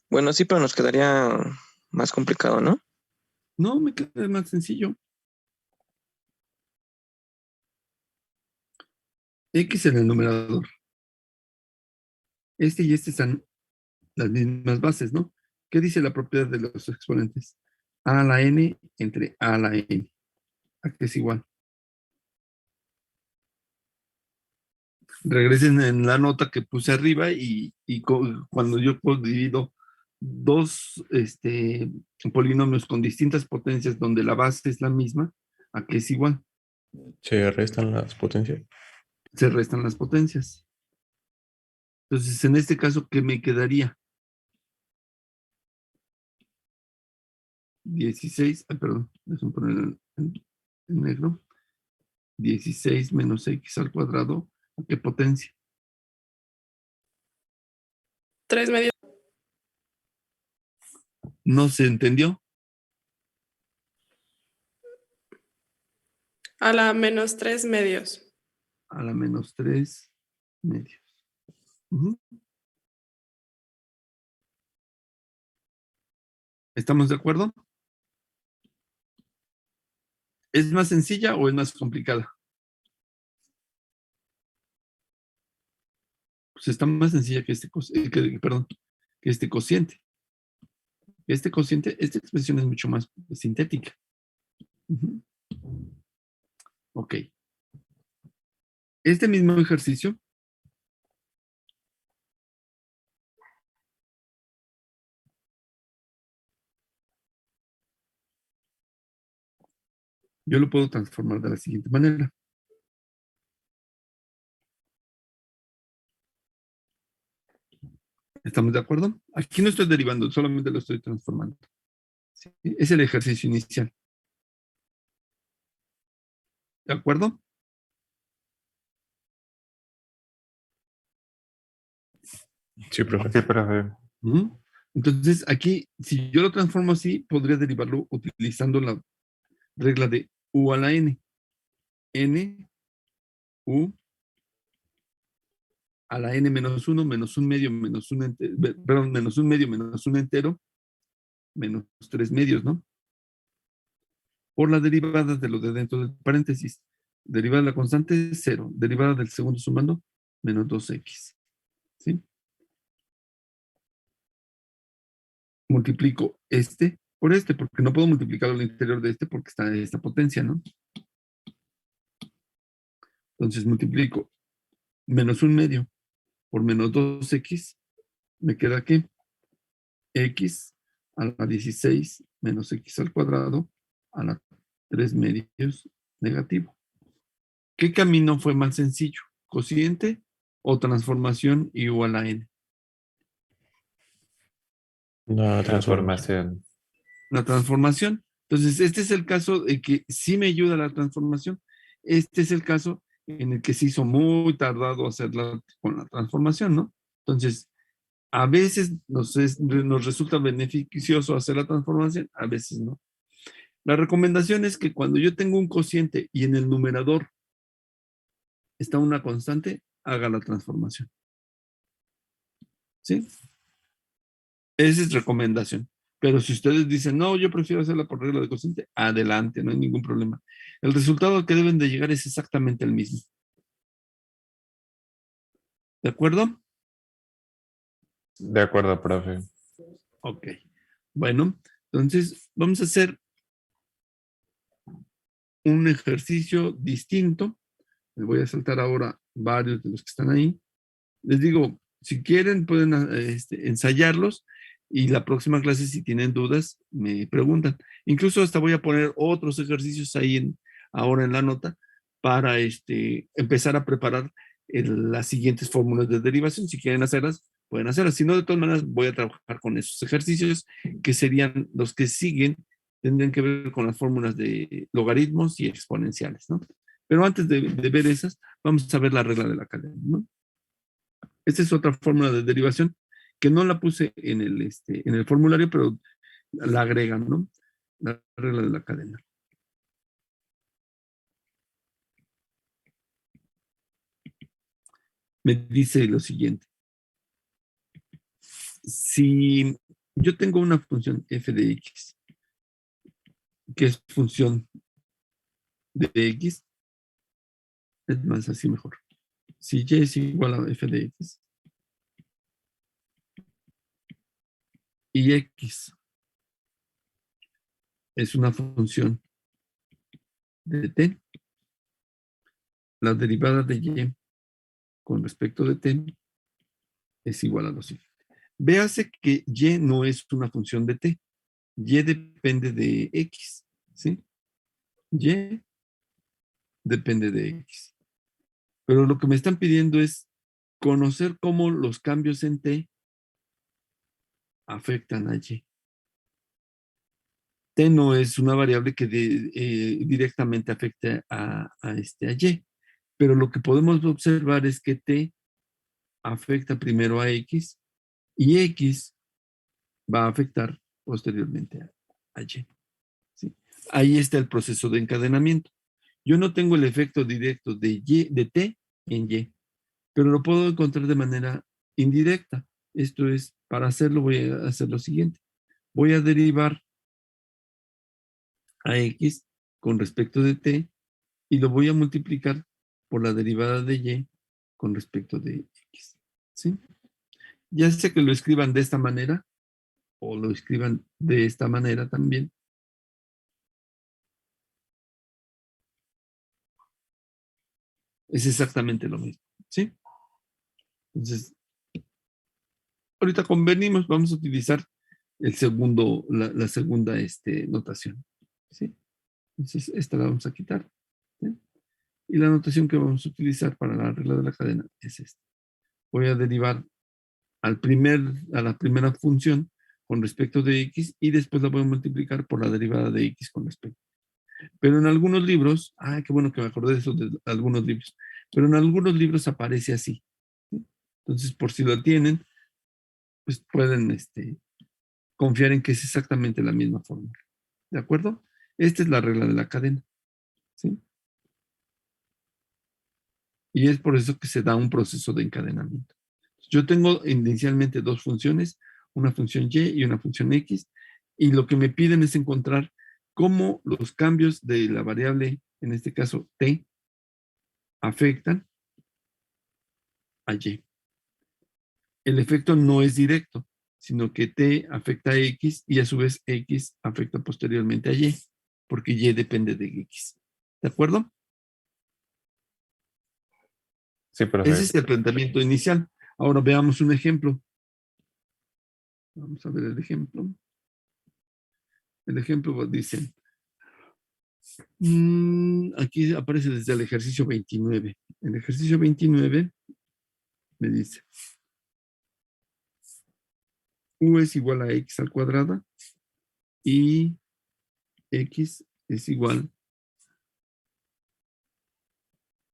Bueno, sí, pero nos quedaría más complicado, ¿no? No, me queda más sencillo. X en el numerador. Este y este están las mismas bases, ¿no? ¿Qué dice la propiedad de los exponentes? A a la n entre a a la n. ¿A qué es igual? Regresen en la nota que puse arriba y cuando yo divido dos polinomios con distintas potencias donde la base es la misma, ¿a qué es igual? Se restan las potencias. Se restan las potencias. Entonces, en este caso, ¿qué me quedaría? 16, perdón, déjame poner en negro. 16 menos x al cuadrado, ¿a qué potencia? 3 medios. ¿No se entendió? A la menos 3 medios. A la menos 3 medios. Ujú. ¿Estamos de acuerdo? ¿Es más sencilla o es más complicada? Pues está más sencilla que perdón, que este cociente. Este cociente, esta expresión es mucho más sintética. Ujú. Ok. Este mismo ejercicio yo lo puedo transformar de la siguiente manera. ¿Estamos de acuerdo? Aquí no estoy derivando, solamente lo estoy transformando. ¿Sí? Es el ejercicio inicial. ¿De acuerdo? Sí, profe. Sí, profe. Ujú. Entonces, aquí, si yo lo transformo así, podría derivarlo utilizando la regla de U a la N. N, U, a la N menos 1, menos un medio, menos un entero, perdón, menos un medio, menos un entero, menos 3 medios, ¿no? Por la derivada de lo de dentro del paréntesis. Derivada de la constante, 0. Derivada del segundo sumando, menos 2x. ¿Sí? Multiplico este por este, porque no puedo multiplicarlo al interior de este porque está esta potencia, ¿no? Entonces multiplico menos un medio por menos 2x, me queda que x a la 16 menos x al cuadrado a la 3 medios negativo. ¿Qué camino fue más sencillo? ¿Cociente o transformación y u a la n? La transformación. La transformación. Entonces, este es el caso de que sí me ayuda la transformación. Este es el caso en el que se hizo muy tardado hacerla con la transformación, ¿no? Entonces, a veces nos resulta beneficioso hacer la transformación, a veces no. La recomendación es que cuando yo tengo un cociente y en el numerador está una constante, haga la transformación. ¿Sí? Esa es recomendación. Pero si ustedes dicen, no, yo prefiero hacerla por regla de cociente, adelante, no hay ningún problema. El resultado al que deben de llegar es exactamente el mismo. ¿De acuerdo? De acuerdo, profe. Ok. Bueno, entonces vamos a hacer un ejercicio distinto. Me voy a saltar ahora varios de los que están ahí. Les digo, si quieren pueden ensayarlos y la próxima clase si tienen dudas me preguntan. Incluso hasta voy a poner otros ejercicios ahí ahora en la nota para empezar a preparar las siguientes fórmulas de derivación. Si quieren hacerlas, pueden hacerlas. Si no, de todas maneras voy a trabajar con esos ejercicios que serían los que siguen, tendrían que ver con las fórmulas de logaritmos y exponenciales, ¿no? Pero antes de ver esas, vamos a ver la regla de la cadena, ¿no? Esta es otra fórmula de derivación que no la puse en el formulario, pero la agregan, ¿no? La regla de la cadena. Me dice lo siguiente. Si yo tengo una función f de x, que es función de x, es más, así mejor. Si y es igual a f de x, y x es una función de t, la derivada de y con respecto de t es igual a lo siguiente. Véase que y no es una función de t. Y depende de x, ¿sí? Y depende de x. Pero lo que me están pidiendo es conocer cómo los cambios en t afectan a y. T no es una variable que directamente afecte a y. Pero lo que podemos observar es que t afecta primero a x y x va a afectar posteriormente a y. ¿Sí? Ahí está el proceso de encadenamiento. Yo no tengo el efecto directo de t en y, pero lo puedo encontrar de manera indirecta. Esto es, para hacerlo voy a hacer lo siguiente. Voy a derivar a x con respecto de t y lo voy a multiplicar por la derivada de y con respecto de x. ¿Sí? Ya sea que lo escriban de esta manera o lo escriban de esta manera también. Es exactamente lo mismo. ¿Sí? Entonces, ahorita convenimos, vamos a utilizar la segunda notación. ¿Sí? Entonces, esta la vamos a quitar. ¿Sí? Y la notación que vamos a utilizar para la regla de la cadena es esta. Voy a derivar a la primera función con respecto de x y después la voy a multiplicar por la derivada de x con respecto. Pero en algunos libros, qué bueno que me acordé de eso de algunos libros, pero en algunos libros aparece así. ¿Sí? Entonces, por si lo tienen, pues pueden confiar en que es exactamente la misma fórmula. ¿De acuerdo? Esta es la regla de la cadena. ¿Sí? Y es por eso que se da un proceso de encadenamiento. Yo tengo inicialmente dos funciones, una función y y una función x, y lo que me piden es encontrar cómo los cambios de la variable, en este caso t, afectan a y. El efecto no es directo, sino que t afecta a x y a su vez x afecta posteriormente a y, porque y depende de x. ¿De acuerdo? Sí, Ese profe. es el planteamiento inicial. Ahora veamos un ejemplo. Vamos a ver el ejemplo. El ejemplo dice, aquí aparece desde el ejercicio 29. El ejercicio 29 me dice, u es igual a x al cuadrado y x es igual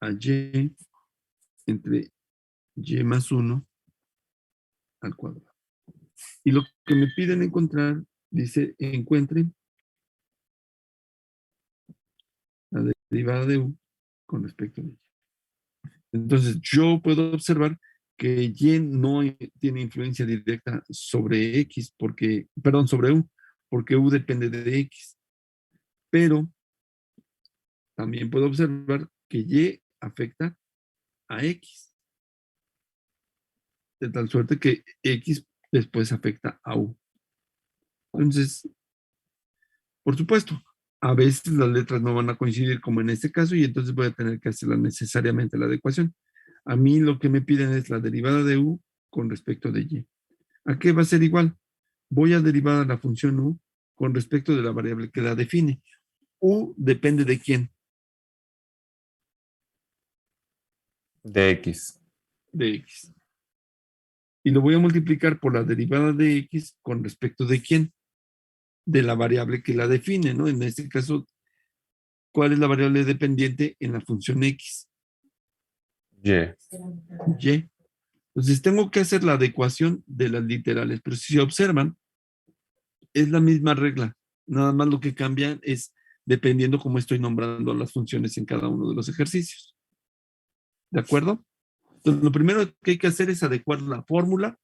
a y entre y más 1 al cuadrado. Y lo que me piden encontrar, dice, encuentren la derivada de u con respecto a y. Entonces, yo puedo observar que y no tiene influencia directa sobre x, sobre u, porque u depende de x. Pero también puedo observar que y afecta a x, de tal suerte que x después afecta a u. Entonces, por supuesto, a veces las letras no van a coincidir como en este caso y entonces voy a tener que hacer necesariamente la adecuación. A mí lo que me piden es la derivada de u con respecto de y. ¿A qué va a ser igual? Voy a derivar a la función u con respecto de la variable que la define. U depende de quién, De x. de x. Y lo voy a multiplicar por la derivada de x con respecto de quién, de la variable que la define, ¿no? En este caso, ¿cuál es la variable dependiente en la función x? Y. Y. Entonces tengo que hacer la adecuación de las literales, pero si se observan, es la misma regla. Nada más lo que cambia es dependiendo cómo estoy nombrando las funciones en cada uno de los ejercicios. ¿De acuerdo? Entonces, lo primero que hay que hacer es adecuar la fórmula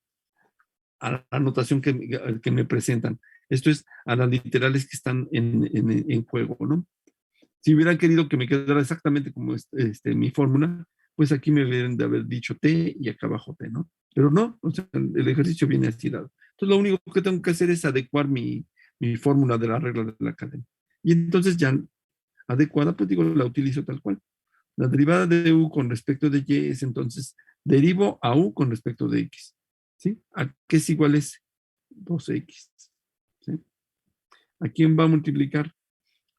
a la notación que me presentan. Esto es a las literales que están en juego, ¿no? Si hubieran querido que me quedara exactamente como mi fórmula, pues aquí me hubieran de haber dicho T y acá abajo T, ¿no? Pero no, o sea, el ejercicio viene así dado. Entonces lo único que tengo que hacer es adecuar mi fórmula de la regla de la cadena. Y entonces ya adecuada, pues digo, la utilizo tal cual. La derivada de u con respecto de y es entonces, derivo a u con respecto de x. ¿Sí? ¿A qué es igual es 2x? ¿Sí? ¿A quién va a multiplicar?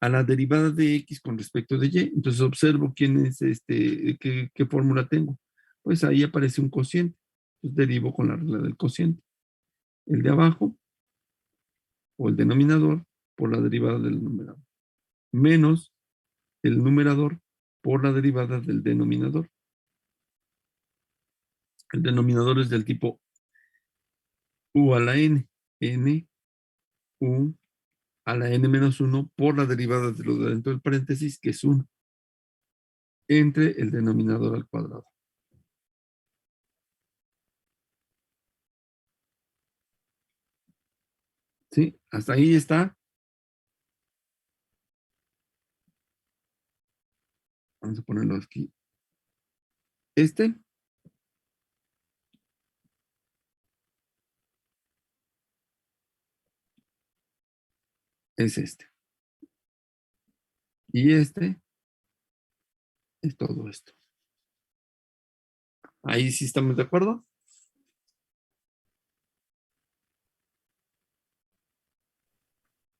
A la derivada de x con respecto de y. Entonces observo quién es qué fórmula tengo. Pues ahí aparece un cociente. Entonces derivo con la regla del cociente. El de abajo, o el denominador, por la derivada del numerador. Menos el numerador por la derivada del denominador. El denominador es del tipo u a la n. N, u a la n menos 1 por la derivada de lo de dentro del paréntesis, que es 1, entre el denominador al cuadrado. ¿Sí? Hasta ahí está. Vamos a ponerlo aquí. Este es este. Y este es todo esto. Ahí sí estamos de acuerdo.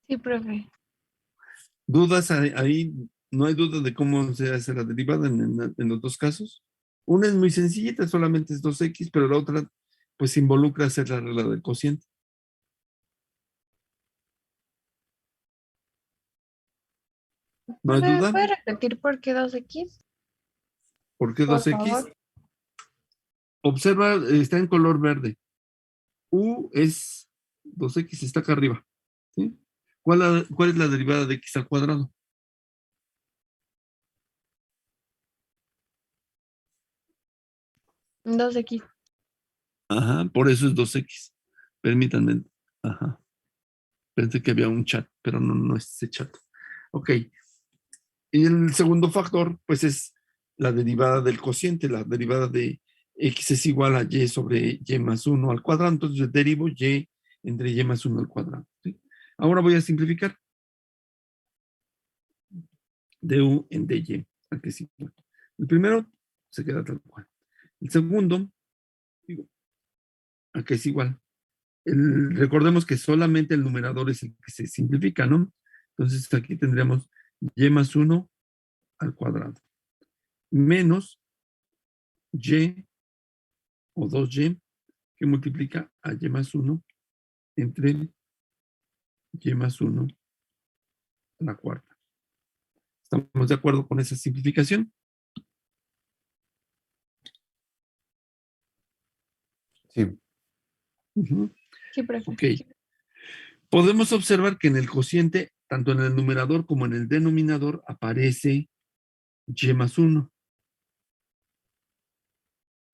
Sí, profe. ¿Dudas ahí? No hay duda de cómo se hace la derivada en los dos casos. Una es muy sencillita, solamente es 2x, pero la otra pues involucra hacer la regla del cociente. ¿No hay duda? ¿Puede repetir por qué 2x? ¿Por qué Por 2x? favor. Observa, está en color verde. U es 2x está acá arriba. ¿Sí? ¿Cuál es la derivada de x al cuadrado? Dos x. Ajá, por eso es 2x. Permítanme. Ajá. Pensé que había un chat, pero no es ese chat. Ok. Y el segundo factor, pues es la derivada del cociente. La derivada de x es igual a y sobre y más 1 al cuadrado. Entonces yo derivo y entre y más 1 al cuadrado. ¿Sí? Ahora voy a simplificar. Du en dy. Aquí sí. El primero se queda tal cual. El segundo, digo, aquí es igual. Recordemos que solamente el numerador es el que se simplifica, ¿no? Entonces aquí tendríamos y más 1 al cuadrado. Menos y o 2y que multiplica a y más 1 entre y más 1 a la cuarta. ¿Estamos de acuerdo con esa simplificación? Sí. Sí, profe. Ok. Podemos observar que en el cociente, tanto en el numerador como en el denominador, aparece y más 1.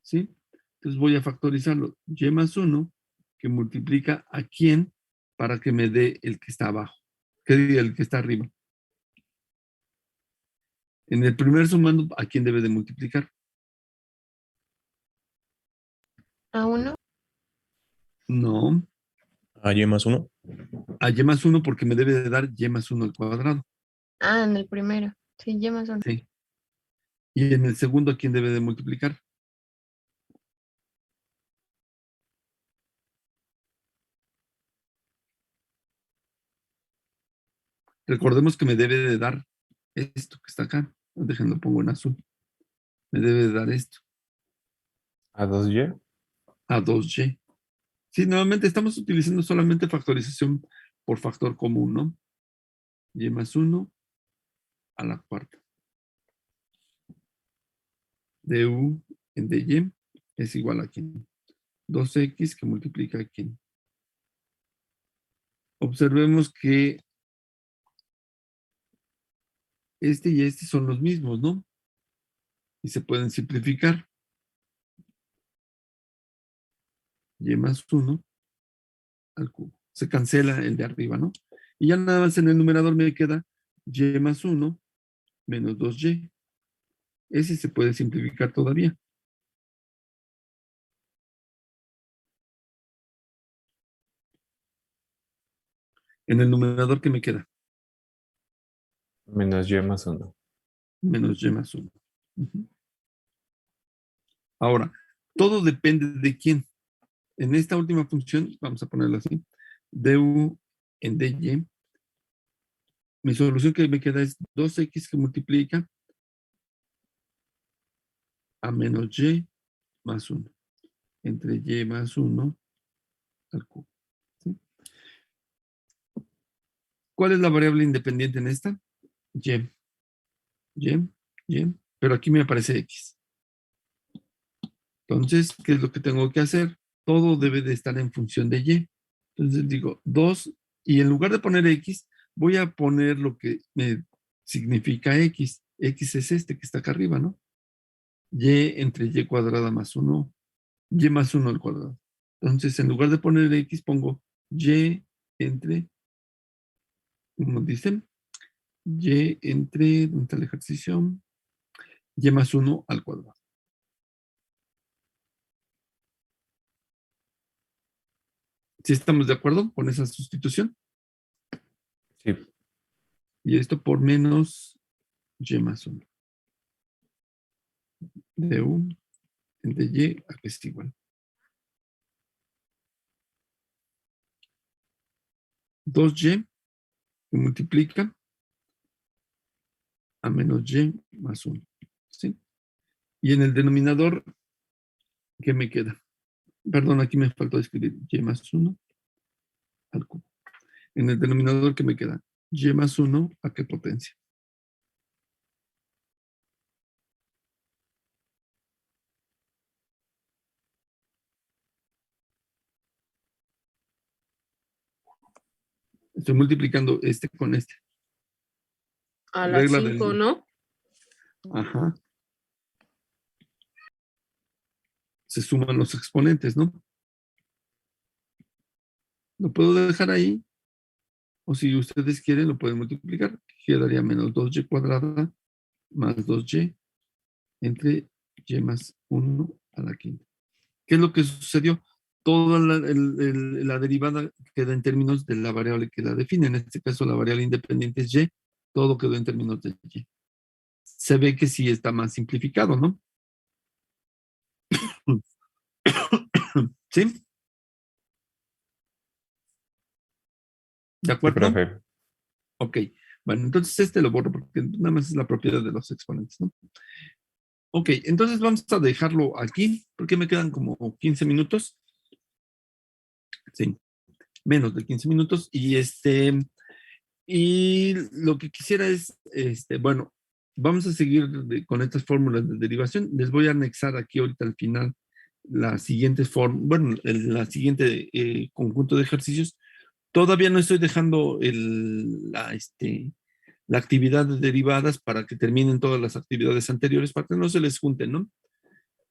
¿Sí? Entonces voy a factorizarlo. Y más 1 que multiplica a quién para que me dé el que está abajo. ¿Qué diría el que está arriba? En el primer sumando, ¿a quién debe de multiplicar? A 1. No, A y más 1. a y más 1 porque me debe de dar y más 1 al cuadrado. Ah, en el primero. Sí, y más 1. Sí. Y en el segundo, ¿a quién debe de multiplicar? Recordemos que me debe de dar esto que está acá. Déjenlo, pongo en azul. Me debe de dar esto. A 2y. A 2y. Sí, nuevamente estamos utilizando solamente factorización por factor común, ¿no? Y más 1 a la cuarta. Du en dy es igual a quién. 2x que multiplica a quién. Observemos que este y este son los mismos, ¿no? Y se pueden simplificar. Y más 1 al cubo. Se cancela el de arriba, ¿no? Y ya nada más en el numerador me queda y más 1 menos 2y. Ese se puede simplificar todavía. En el numerador, ¿qué me queda? Menos y más 1. Menos y más 1. Ahora, todo depende de quién. En esta última función, vamos a ponerlo así, du en dy, mi solución que me queda es 2x que multiplica a menos y más 1, entre y más 1 al cubo. ¿Sí? ¿Cuál es la variable independiente en esta? Y, pero aquí me aparece x. Entonces, ¿qué es lo que tengo que hacer? Todo debe de estar en función de y. Entonces digo 2 y en lugar de poner x, voy a poner lo que me significa x. X es este que está acá arriba, ¿no? Y entre y cuadrada más 1, y más 1 al cuadrado. Entonces, en lugar de poner x, pongo y entre, como dicen, y entre, ¿dónde está el ejercicio? Y más 1 al cuadrado. ¿Sí estamos de acuerdo con esa sustitución? Sí. Y esto por menos y más 1. Du entre y, aquí es igual. 2y que multiplica a menos y más 1. ¿Sí? Y en el denominador, ¿qué me queda? Perdón, aquí me faltó escribir y más 1 al cubo. En el denominador, ¿qué me queda? Y más 1 a qué potencia. Estoy multiplicando este con este. A las Regla 5, del- ¿no? Ajá. Se suman los exponentes, ¿no? Lo puedo dejar ahí. O si ustedes quieren, lo pueden multiplicar. Quedaría menos 2y cuadrada más 2y entre y más 1 a la quinta. ¿Qué es lo que sucedió? Toda la derivada queda en términos de la variable que la define. En este caso, la variable independiente es y. Todo quedó en términos de y. Se ve que sí está más simplificado, ¿no? ¿Sí? ¿De Sí, acuerdo? profe. Ok. Bueno, entonces este lo borro porque nada más es la propiedad de los exponentes, ¿no? Ok, entonces vamos a dejarlo aquí porque me quedan como 15 minutos. Sí, menos de 15 minutos. Y lo que quisiera es, bueno, vamos a seguir con estas fórmulas de derivación. Les voy a anexar aquí ahorita al final la siguiente la siguiente conjunto de ejercicios. Todavía no estoy dejando la actividad de derivadas para que terminen todas las actividades anteriores, para que no se les junten, ¿no?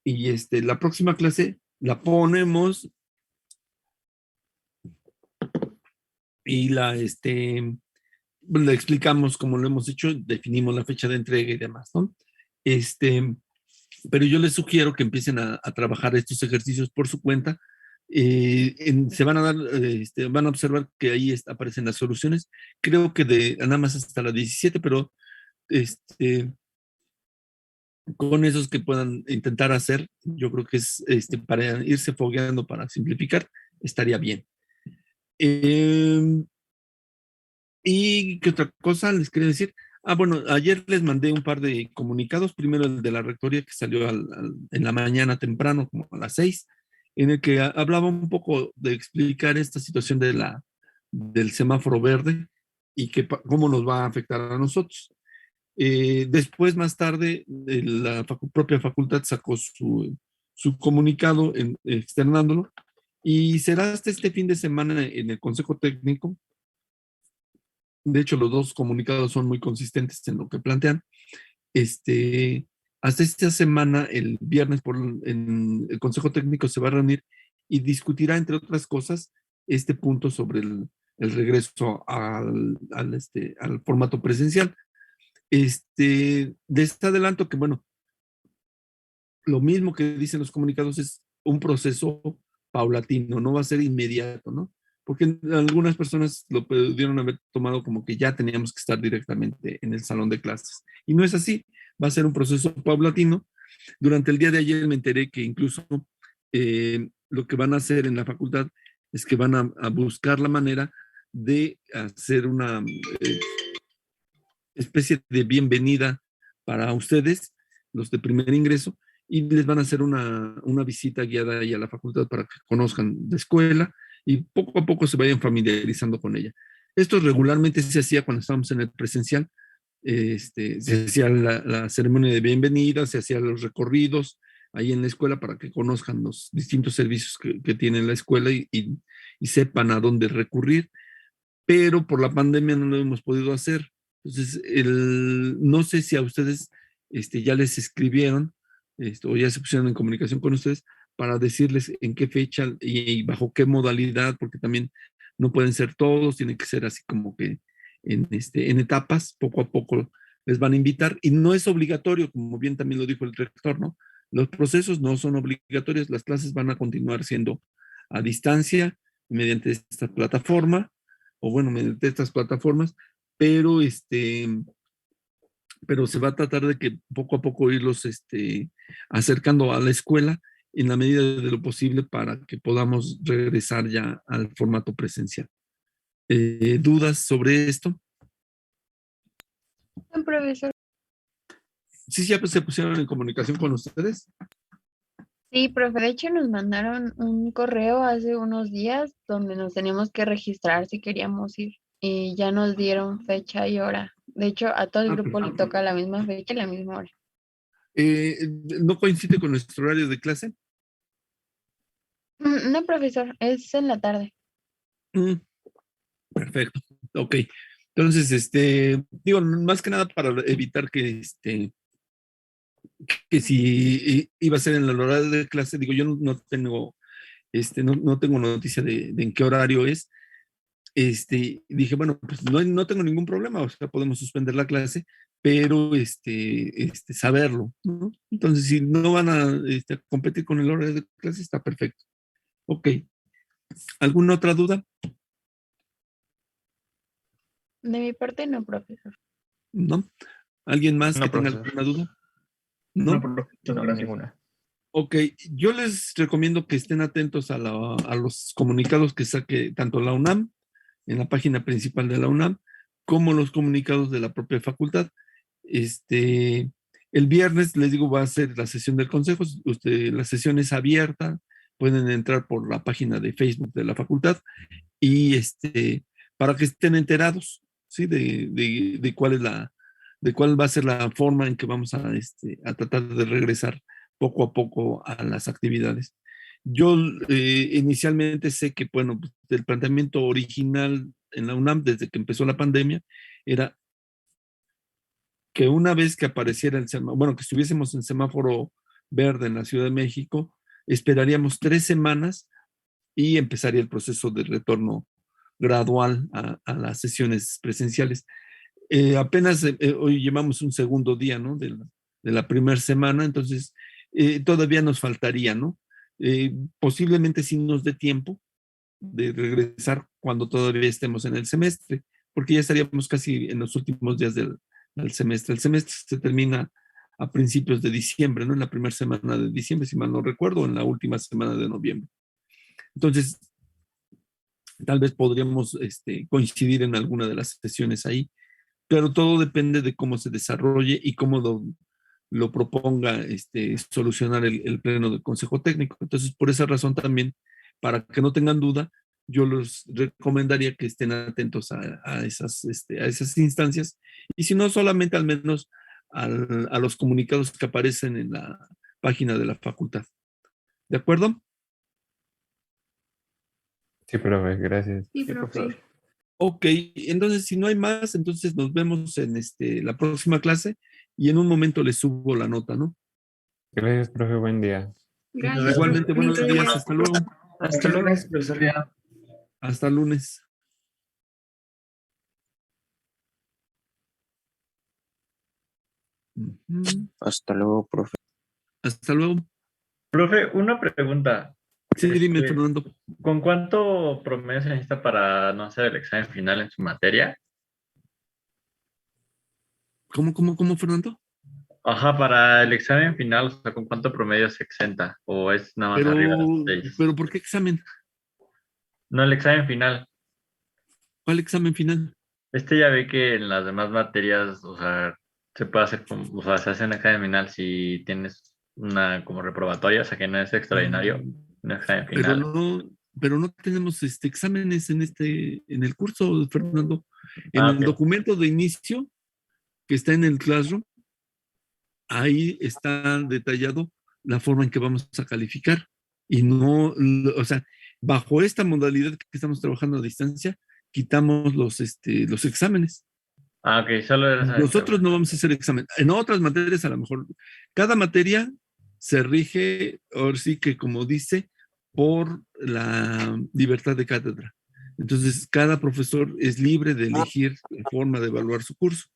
Y la próxima clase la ponemos y le explicamos cómo lo hemos hecho, definimos la fecha de entrega y demás, ¿no? Pero yo les sugiero que empiecen a trabajar estos ejercicios por su cuenta. Se van a dar, van a observar que ahí aparecen las soluciones. Creo que nada más hasta la 17, pero con esos que puedan intentar hacer, yo creo que es para irse fogueando, para simplificar, estaría bien. ¿Y qué otra cosa les quería decir? Bueno, ayer les mandé un par de comunicados. Primero el de la rectoría que salió en la mañana temprano, como a las 6, en el que hablaba un poco de explicar esta situación del semáforo verde y cómo nos va a afectar a nosotros. Después, más tarde, la propia facultad sacó su comunicado externándolo y será hasta este fin de semana en el Consejo Técnico. De hecho, los dos comunicados son muy consistentes en lo que plantean. Hasta esta semana, el viernes, en el Consejo Técnico se va a reunir y discutirá, entre otras cosas, este punto sobre el regreso al formato presencial. De este adelanto que, bueno, lo mismo que dicen los comunicados es un proceso paulatino, no va a ser inmediato, ¿no? Porque algunas personas lo pudieron haber tomado como que ya teníamos que estar directamente en el salón de clases. Y no es así, va a ser un proceso paulatino. Durante el día de ayer me enteré que incluso lo que van a hacer en la facultad es que van a buscar la manera de hacer una especie de bienvenida para ustedes, los de primer ingreso, y les van a hacer una visita guiada ahí a la facultad para que conozcan la escuela y poco a poco se vayan familiarizando con ella. Esto regularmente se hacía cuando estábamos en el presencial. Se hacía la ceremonia de bienvenida, se hacían los recorridos ahí en la escuela para que conozcan los distintos servicios que tiene la escuela y sepan a dónde recurrir, pero por la pandemia no lo hemos podido hacer. Entonces, no sé si a ustedes ya les escribieron o ya se pusieron en comunicación con ustedes para decirles en qué fecha y bajo qué modalidad, porque también no pueden ser todos, tiene que ser así como que en etapas, poco a poco les van a invitar y no es obligatorio, como bien también lo dijo el rector, ¿no? Los procesos no son obligatorios, las clases van a continuar siendo a distancia mediante esta plataforma o bueno, mediante estas plataformas, pero pero se va a tratar de que poco a poco irlos acercando a la escuela en la medida de lo posible para que podamos regresar ya al formato presencial. ¿Dudas sobre esto? Profesor. Sí, ya pues, se pusieron en comunicación con ustedes. Sí, profe, de hecho nos mandaron un correo hace unos días donde nos teníamos que registrar si queríamos ir y ya nos dieron fecha y hora. De hecho, a todo el grupo le toca la misma fecha y la misma hora. ¿No coincide con nuestro horario de clase? No, profesor, es en la tarde. Perfecto. Ok. Entonces, digo, más que nada para evitar que si iba a ser en el horario de clase, digo, yo no tengo, no tengo noticia de en qué horario es. Dije, bueno, pues no tengo ningún problema, o sea, podemos suspender la clase, pero saberlo, ¿no? Entonces, si no van a competir con el horario de clase, está perfecto. Ok. ¿Alguna otra duda? De mi parte, no, profesor. ¿No? ¿Alguien más No, que tenga profesor. alguna duda? No, ¿No? profe, muchas No, gracias. ninguna. Ok, yo les recomiendo que estén atentos a los comunicados que saque tanto la UNAM, en la página principal de la UNAM, como los comunicados de la propia facultad. El viernes, les digo, va a ser la sesión del consejo. La sesión es abierta, pueden entrar por la página de Facebook de la facultad y para que estén enterados, ¿sí? De cuál es de cuál va a ser la forma en que vamos a tratar de regresar poco a poco a las actividades. Yo inicialmente sé que, bueno, pues, el planteamiento original en la UNAM desde que empezó la pandemia era que una vez que apareciera el semáforo, bueno, que estuviésemos en semáforo verde en la Ciudad de México, esperaríamos 3 semanas y empezaría el proceso de retorno gradual a las sesiones presenciales. Apenas hoy llevamos un segundo día, ¿no? De la primera semana, entonces todavía nos faltaría, ¿no? Posiblemente sí nos dé tiempo de regresar cuando todavía estemos en el semestre, porque ya estaríamos casi en los últimos días del semestre. El semestre se termina a principios de diciembre, ¿no? En la primera semana de diciembre, si mal no recuerdo, en la última semana de noviembre. Entonces, tal vez podríamos coincidir en alguna de las sesiones ahí, pero todo depende de cómo se desarrolle y cómo lo proponga solucionar el pleno del Consejo Técnico. Entonces, por esa razón también, para que no tengan duda, yo les recomendaría que estén atentos a esas instancias y si no, solamente al menos a los comunicados que aparecen en la página de la facultad. ¿De acuerdo? Sí, profe, gracias. Sí, Sí, profe. profesor. Ok, entonces si no hay más, entonces nos vemos en la próxima clase y en un momento les subo la nota, ¿no? Gracias, profe, buen día. Gracias, Igualmente, profe. buenos días, hasta luego. Hasta Muchas luego. gracias, profesor. Hasta lunes. Ujú. Hasta luego, profe. Hasta luego. Profe, una pregunta. Sí, dime, Fernando. ¿Con cuánto promedio se necesita para no hacer el examen final en su materia? ¿Cómo, Fernando? Ajá, para el examen final, o sea, ¿con cuánto promedio se exenta? ¿O es nada más Pero, arriba de 6? pero ¿por qué examen? No, el examen final. ¿Cuál examen final? Ya ve que en las demás materias, o sea, se puede hacer, o sea, se hace un examen final si tienes una como reprobatoria, o sea, que no es extraordinario, un examen Pero final. no tenemos exámenes en el curso, Fernando. En Ah, el ok. documento de inicio que está en el Classroom, ahí está detallado la forma en que vamos a calificar. Y no, o sea, bajo esta modalidad que estamos trabajando a distancia, quitamos los exámenes. Ah, ok, solo era esa mi Nosotros no pregunta. vamos a hacer examen. En otras materias, a lo mejor, cada materia se rige, ahora sí que como dice, por la libertad de cátedra. Entonces, cada profesor es libre de elegir la forma de evaluar su curso.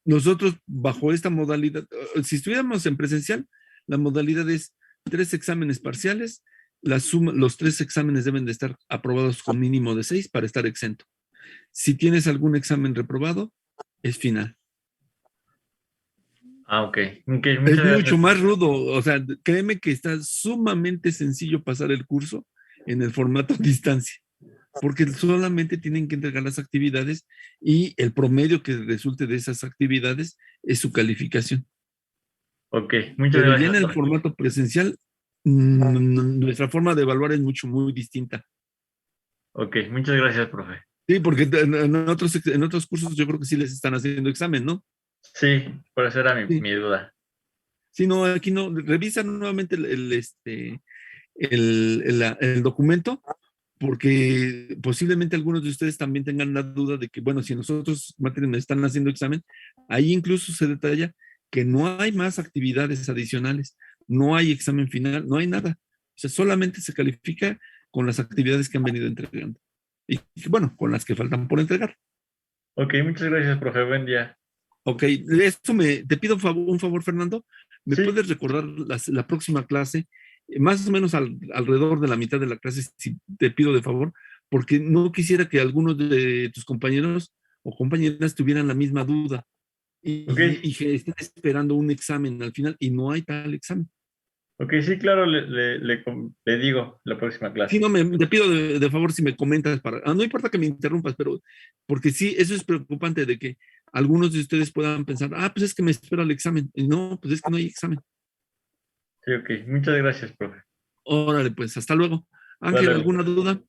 Nosotros, bajo esta modalidad, si estuviéramos en presencial, la modalidad es 3 exámenes parciales, los 3 exámenes deben de estar aprobados con mínimo de 6 para estar exento. Si tienes algún examen reprobado, es final. Ah, ok. Ok, Es muchas mucho gracias. más rudo, o sea, créeme que está sumamente sencillo pasar el curso en el formato a distancia, porque solamente tienen que entregar las actividades y el promedio que resulte de esas actividades es su calificación. Ok, muchas Pero ya gracias, en el profe. formato presencial, nuestra forma de evaluar es muy distinta. Ok, muchas gracias, profe. Sí, porque en otros cursos yo creo que sí les están haciendo examen, ¿no? Sí, por eso era Sí, mi duda. sí, no, aquí no. Revisa nuevamente el documento, porque posiblemente algunos de ustedes también tengan la duda de que, bueno, si nosotros materias me están haciendo examen, ahí incluso se detalla que no hay más actividades adicionales, no hay examen final, no hay nada. O sea, solamente se califica con las actividades que han venido entregando. Y bueno, con las que faltan por entregar. Ok, muchas gracias, profe. Buen día. Ok, te pido un favor, Fernando. ¿Me Sí. puedes recordar la próxima clase? Más o menos alrededor de la mitad de la clase, si te pido de favor, porque no quisiera que algunos de tus compañeros o compañeras tuvieran la misma duda Ok, y que estén esperando un examen al final y no hay tal examen. ok, sí, claro, le digo la próxima Sí, clase. no, te pido de favor si me comentas no importa que me interrumpas, pero porque sí, eso es preocupante de que algunos de ustedes puedan pensar, pues es que me espera el examen. Y no, pues es que no hay examen. Sí, ok, muchas gracias, profe. Órale, pues, hasta luego. Hasta Ángel, luego. ¿alguna duda?